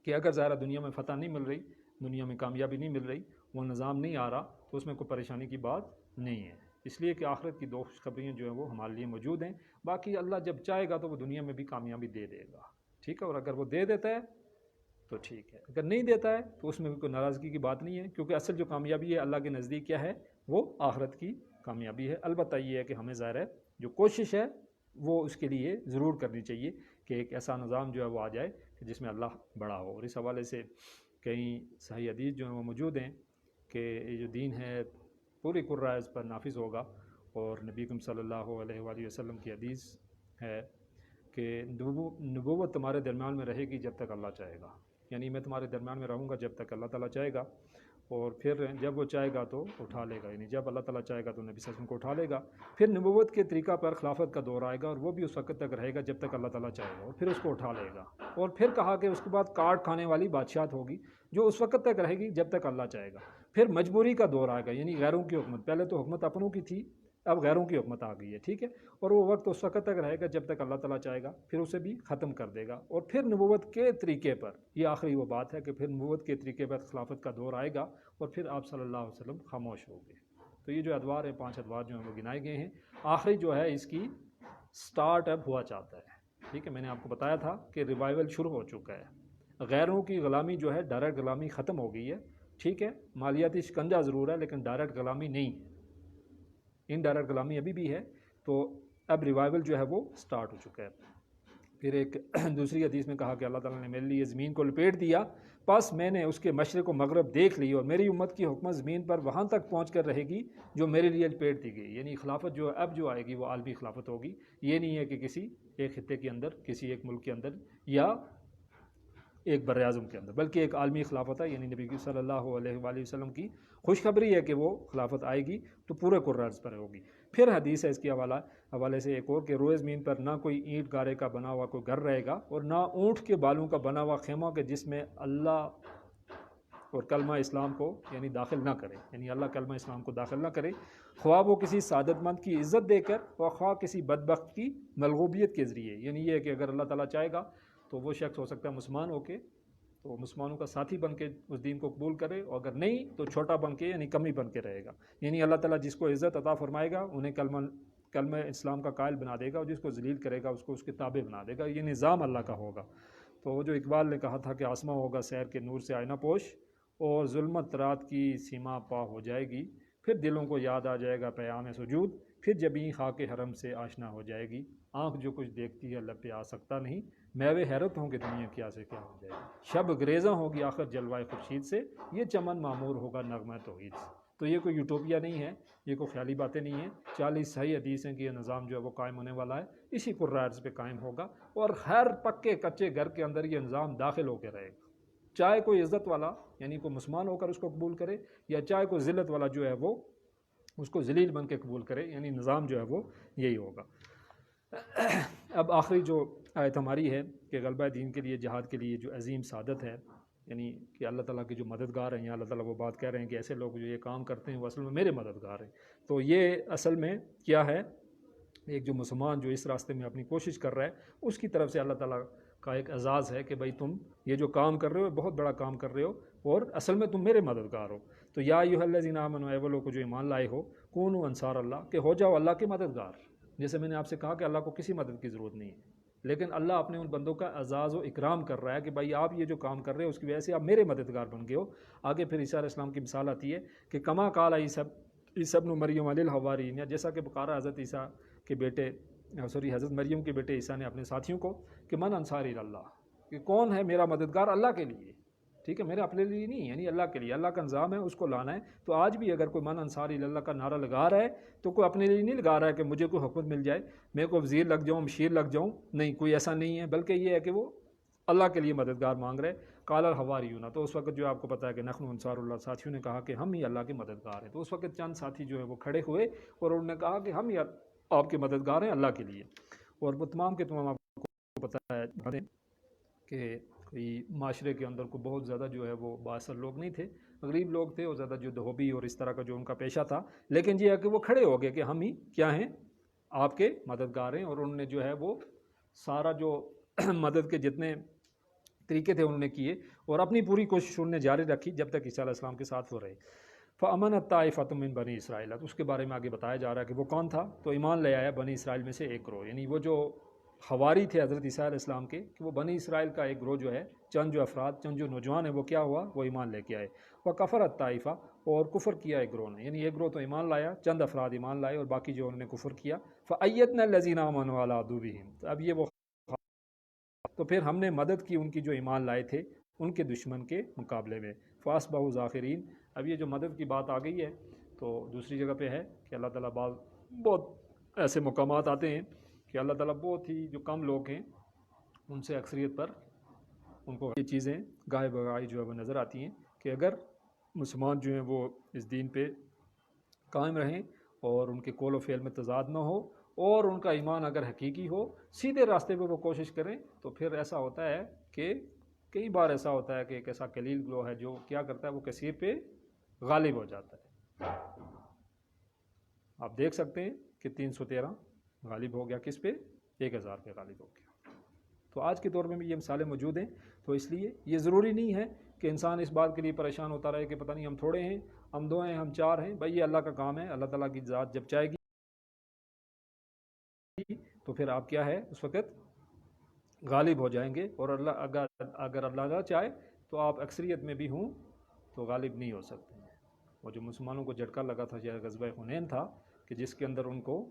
کہ اگر ظاہر دنیا میں فتح نہیں مل رہی، دنیا میں کامیابی نہیں مل رہی، وہ نظام نہیں آ رہا، تو اس میں کوئی پریشانی کی بات نہیں ہے، اس لیے کہ آخرت کی دو خوشخبریاں جو ہیں وہ ہمارے لیے موجود ہیں۔ باقی اللہ جب چاہے گا تو وہ دنیا میں بھی کامیابی دے دے گا، ٹھیک ہے، اور اگر وہ دے دیتا ہے تو ٹھیک ہے، اگر نہیں دیتا ہے تو اس میں بھی کوئی ناراضگی کی بات نہیں ہے، کیونکہ اصل جو کامیابی ہے اللہ کے نزدیک کیا ہے، وہ آخرت کی کامیابی ہے۔ البتہ یہ ہے کہ ہمیں ظاہر ہے جو کوشش ہے وہ اس کے لیے ضرور کرنی چاہیے کہ ایک ایسا نظام جو ہے وہ آ جائے کہ جس میں اللہ بڑا ہو۔ اور اس حوالے سے کئی صحیح حدیث جو ہیں وہ موجود ہیں کہ یہ جو دین ہے پوری قرہ اس پر نافذ ہوگا، اور نبی اکرم صلی اللہ علیہ وآلہ وسلم کی حدیث ہے کہ نبوت تمہارے درمیان میں رہے گی جب تک اللہ چاہے گا، یعنی میں تمہارے درمیان میں رہوں گا جب تک اللہ تعالیٰ چاہے گا، اور پھر جب وہ چاہے گا تو اٹھا لے گا، یعنی جب اللہ تعالیٰ چاہے گا تو نبی صلی اللہ علیہ وسلم کو اٹھا لے گا۔ پھر نبوت کے طریقہ پر خلافت کا دور آئے گا، اور وہ بھی اس وقت تک رہے گا جب تک اللہ تعالیٰ چاہے گا، اور پھر اس کو اٹھا لے گا۔ اور پھر کہا کہ اس کے بعد کاٹ کھانے والی بادشاہت ہوگی جو اس وقت تک رہے گی جب تک اللہ چاہے گا۔ پھر مجبوری کا دور آئے گا، یعنی غیروں کی حکمت، پہلے تو حکمت اپنوں کی تھی، اب غیروں کی حکمت آ گئی ہے، ٹھیک ہے، اور وہ وقت اس وقت تک رہے گا جب تک اللہ تعالیٰ چاہے گا، پھر اسے بھی ختم کر دے گا۔ اور پھر نبوت کے طریقے پر، یہ آخری وہ بات ہے کہ پھر نبوت کے طریقے پر خلافت کا دور آئے گا، اور پھر آپ صلی اللہ علیہ وسلم خاموش ہو گئے۔ تو یہ جو ادوار ہیں، 5 ادوار جو ہیں وہ گنائے گئے ہیں۔ آخری جو ہے اس کی سٹارٹ اب ہوا چاہتا ہے، ٹھیک ہے، میں نے آپ کو بتایا تھا کہ ریوائول شروع ہو چکا ہے، غیروں کی غلامی جو ہے ڈائریکٹ غلامی ختم ہو گئی ہے، ٹھیک ہے، مالیاتی شکنجہ ضرور ہے لیکن ڈائریکٹ غلامی نہیں ہے، انڈائریکٹ غلامی ابھی بھی ہے، تو اب ریوائول جو ہے وہ سٹارٹ ہو چکا ہے۔ پھر ایک دوسری حدیث میں کہا کہ اللہ تعالیٰ نے میرے لیے زمین کو لپیٹ دیا، پس میں نے اس کے مشرق و مغرب دیکھ لی، اور میری امت کی حکمت زمین پر وہاں تک پہنچ کر رہے گی جو میرے لیے لپیٹ دی گئی. یعنی خلافت جو اب جو آئے گی وہ عالمی خلافت ہوگی. یہ نہیں ہے کہ کسی ایک خطے کے اندر، کسی ایک ملک کے اندر یا ایک بر اعظم کے اندر، بلکہ ایک عالمی خلافت ہے. یعنی نبی صلی اللہ علیہ وآلہ وسلم کی خوشخبری ہے کہ وہ خلافت آئے گی تو پورے قرآن پر ہوگی. پھر حدیث ہے اس کے حوالے سے ایک اور کہ روئے زمین پر نہ کوئی اینٹ گارے کا بنا ہوا کوئی گھر رہے گا، اور نہ اونٹ کے بالوں کا بنا ہوا خیمہ کہ جس میں اللہ اور کلمہ اسلام کو یعنی داخل نہ کرے، یعنی اللہ کلمہ اسلام کو داخل نہ کرے، خواہ وہ کسی سعادت مند کی عزت دے کر اور خواہ کسی بدبخت کی ملغوبیت کے ذریعے. یعنی یہ ہے کہ اگر اللہ تعالیٰ چاہے گا تو وہ شخص ہو سکتا ہے مسلمان ہو کے تو مسلمانوں کا ساتھی بن کے اس دین کو قبول کرے، اور اگر نہیں تو چھوٹا بن کے یعنی کمی بن کے رہے گا. یعنی اللہ تعالیٰ جس کو عزت عطا فرمائے گا انہیں کلمہ اسلام کا قائل بنا دے گا، اور جس کو ذلیل کرے گا اس کو اس کے تابع بنا دے گا. یہ نظام اللہ کا ہوگا. تو وہ جو اقبال نے کہا تھا کہ آسماں ہوگا سیر کے نور سے آئینہ پوش، اور ظلمت رات کی سیما پا ہو جائے گی، پھر دلوں کو یاد آ جائے گا پیام سجود، پھر جبیں خاک حرم سے آشنا ہو جائے گی. آنکھ جو کچھ دیکھتی ہے لب پہ آ سکتا نہیں، میوے حیرت ہوں کہ دنیا کیا سے کیا ہو جائے گی. شب گریزاں ہوگی آخر جلوائے خورشید سے، یہ چمن معمور ہوگا نغمہ توحید سے. تو یہ کوئی یوٹوپیا نہیں ہے، یہ کوئی خیالی باتیں نہیں ہیں. 40 صحیح حدیث ہیں کہ یہ نظام جو ہے وہ قائم ہونے والا ہے، اسی قرآن پہ قائم ہوگا، اور ہر پکے کچے گھر کے اندر یہ نظام داخل ہو کے رہے گا. چاہے کوئی عزت والا یعنی کوئی مسلمان ہو کر اس کو قبول کرے، یا چاہے کوئی ذلت والا جو ہے وہ اس کو ذلیل بن کے قبول کرے، یعنی نظام جو ہے وہ یہی ہوگا. اب آخری جو آیت ہماری ہے کہ غلبہ دین کے لیے، جہاد کے لیے جو عظیم سعادت ہے، یعنی کہ اللہ تعالیٰ کے جو مددگار ہیں، یا اللہ تعالیٰ وہ بات کہہ رہے ہیں کہ ایسے لوگ جو یہ کام کرتے ہیں وہ اصل میں میرے مددگار ہیں. تو یہ اصل میں کیا ہے، ایک جو مسلمان جو اس راستے میں اپنی کوشش کر رہا ہے اس کی طرف سے اللہ تعالیٰ کا ایک اعزاز ہے کہ بھائی تم یہ جو کام کر رہے ہو بہت بڑا کام کر رہے ہو، اور اصل میں تم میرے مددگار ہو. تو یا ایھا الذین آمنوا، اے وہ لوگ جو ایمان لائے ہو، کونوا انصار اللہ، کہ ہو جاؤ اللہ کے مددگار. جیسے میں نے آپ سے کہا کہ اللہ کو کسی مدد کی ضرورت نہیں ہے، لیکن اللہ اپنے ان بندوں کا اعزاز و اکرام کر رہا ہے کہ بھائی آپ یہ جو کام کر رہے ہو اس کی وجہ سے آپ میرے مددگار بن گئے ہو. آگے پھر عیسیٰ علیہ السلام کی مثال آتی ہے کہ کما قال عیسیٰ ابن مریم للحواریین، یا جیسا کہ پکارا حضرت عیسیٰ کے بیٹے حضرت مریم کے بیٹے عیسیٰ نے اپنے ساتھیوں کو کہ من انصاری اللہ، کہ کون ہے میرا مددگار اللہ کے لیے. ٹھیک ہے، میرے اپنے لیے نہیں، یعنی اللہ کے لیے. اللہ کا نظام ہے، اس کو لانا ہے. تو آج بھی اگر کوئی من انصاری اللہ کا نعرہ لگا رہا ہے تو کوئی اپنے لیے نہیں لگا رہا ہے کہ مجھے کوئی حکومت مل جائے، میں کوئی وزیر لگ جاؤں، مشیر لگ جاؤں. نہیں، کوئی ایسا نہیں ہے، بلکہ یہ ہے کہ وہ اللہ کے لیے مددگار مانگ رہے. قال الحواریون، تو اس وقت جو آپ کو پتہ ہے کہ نحن انصار اللہ، ساتھیوں نے کہا کہ ہم ہی اللہ کے مددگار ہیں. تو اس وقت چند ساتھی جو ہے وہ کھڑے ہوئے اور انہوں نے کہا کہ ہم ہی آپ کے مددگار ہیں اللہ کے لیے. اور وہ تمام کے تمام آپ کو پتہ ہے کہ کوئی معاشرے کے اندر کو بہت زیادہ جو ہے وہ بااثر لوگ نہیں تھے، غریب لوگ تھے، اور زیادہ جو دھوبی اور اس طرح کا جو ان کا پیشہ تھا. لیکن یہ ہے کہ وہ کھڑے ہو گئے کہ ہم ہی کیا ہیں، آپ کے مددگار ہیں. اور انہوں نے جو ہے وہ سارا جو مدد کے جتنے طریقے تھے انہوں نے کیے، اور اپنی پوری کوشش انہوں نے جاری رکھی جب تک عیسیٰ علیہ السلام کے ساتھ وہ رہے. فَأَمَنَتْ طَائِفَةٌ مِّن بَنِي اسرائیل، تو اس کے بارے میں آگے بتایا جا رہا ہے کہ وہ کون تھا. تو ایمان لے آیا بنی اسرائیل میں سے ایک گروہ، یعنی وہ جو حواری تھے حضرت عیسیٰ علیہ السلام کے، کہ وہ بنی اسرائیل کا ایک گروہ جو ہے، چند جو افراد، چند جو نوجوان ہیں، وہ کیا ہوا، وہ ایمان لے کے آئے. وَكَفَرَتْ طَائِفَةٌ، اور کفر کیا ایک گروہ نے، یعنی ایک گروہ تو ایمان لایا، چند افراد ایمان لائے، اور باقی جو انہوں نے کفر کیا. فَأَيَّدْنَا الَّذِينَ آمَنُوا عَلَىٰ عَدُوِّهِمْ، اب یہ وہ تو پھر ہم نے مدد کی ان کی جو ایمان لائے تھے ان کے دشمن کے مقابلے میں. فَأَصْبَحُوا ظَاهِرِينَ، اب یہ جو مدد کی بات آ گئی ہے تو دوسری جگہ پہ ہے کہ اللہ تعالیٰ بہت ایسے مقامات آتے ہیں کہ اللہ تعالیٰ بہت ہی جو کم لوگ ہیں ان سے اکثریت پر ان کو یہ چیزیں گاہے بگاہی جو ہے وہ نظر آتی ہیں کہ اگر مسلمان جو ہیں وہ اس دین پہ قائم رہیں اور ان کے قول و فعل میں تضاد نہ ہو، اور ان کا ایمان اگر حقیقی ہو، سیدھے راستے پہ وہ کوشش کریں، تو پھر ایسا ہوتا ہے کہ کئی بار ایسا ہوتا ہے کہ ایک ایسا قلیل گروہ ہے جو کیا کرتا ہے، وہ کثیر پہ غالب ہو جاتا ہے. آپ دیکھ سکتے ہیں کہ 313 غالب ہو گیا کس پہ، 1000 پہ غالب ہو گیا. تو آج کے دور میں بھی یہ مثالیں موجود ہیں. تو اس لیے یہ ضروری نہیں ہے کہ انسان اس بات کے لیے پریشان ہوتا رہے کہ پتہ نہیں ہم تھوڑے ہیں، ہم 2 ہیں، ہم 4 ہیں. بھائی یہ اللہ کا کام ہے، اللہ تعالیٰ کی ذات جب چاہے گی تو پھر آپ کیا ہے، اس وقت غالب ہو جائیں گے. اور اللہ اگر اللہ نہ چاہے تو آپ اکثریت میں بھی ہوں تو غالب نہیں ہو سکتے. وہ جو مسلمانوں کو جھٹکا لگا تھا شاید غزوہ حنین تھا، کہ جس کے اندر ان کو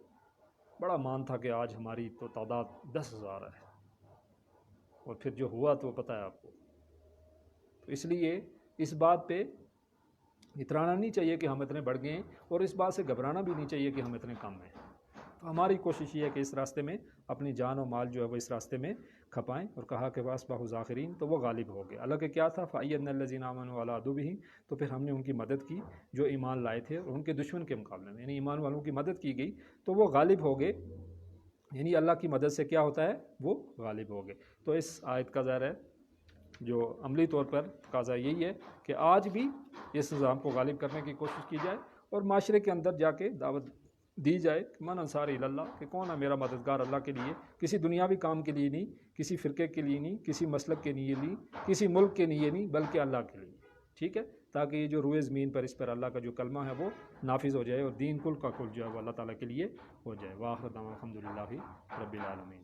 بڑا مان تھا کہ آج ہماری تو تعداد 10,000 ہے، اور پھر جو ہوا تو پتہ ہے آپ کو. تو اس لیے اس بات پہ اترانا نہیں چاہیے کہ ہم اتنے بڑھ گئے ہیں، اور اس بات سے گھبرانا بھی نہیں چاہیے کہ ہم اتنے کم ہیں. تو ہماری کوشش یہ ہے کہ اس راستے میں اپنی جان و مال جو ہے وہ اس راستے میں کھپائیں. اور کہا کہ واسبہ ذاکرین، تو وہ غالب ہو گئے. اللہ کے کیا تھا، فَأَيَّدْنَا الَّذِينَ آمَنُوا عَلَىٰ عَدُوِّهِمْ، تو پھر ہم نے ان کی مدد کی جو ایمان لائے تھے، اور ان کے دشمن کے مقابلے میں، یعنی ایمان والوں کی مدد کی گئی تو وہ غالب ہو گئے. یعنی اللہ کی مدد سے کیا ہوتا ہے، وہ غالب ہو گئے. تو اس آیت کا ظاہر ہے جو عملی طور پر تقاضا یہی ہے کہ آج بھی اس نظام کو غالب کرنے کی کوشش کی جائے، اور معاشرے کے اندر جا کے دعوت دی جائے کہ من انصار اللہ، کہ کون ہے میرا مددگار اللہ کے لیے، کسی دنیاوی کام کے لیے نہیں، کسی فرقے کے لیے نہیں، کسی مسلک کے لیے نہیں، کسی ملک کے لیے نہیں، بلکہ اللہ کے لیے. ٹھیک ہے، تاکہ یہ جو روئے زمین پر اس پر اللہ کا جو کلمہ ہے وہ نافذ ہو جائے، اور دین کل کا کل جو ہے وہ اللہ تعالیٰ کے لیے ہو جائے. وآخر دعوانا الحمدللہ رب العالمین.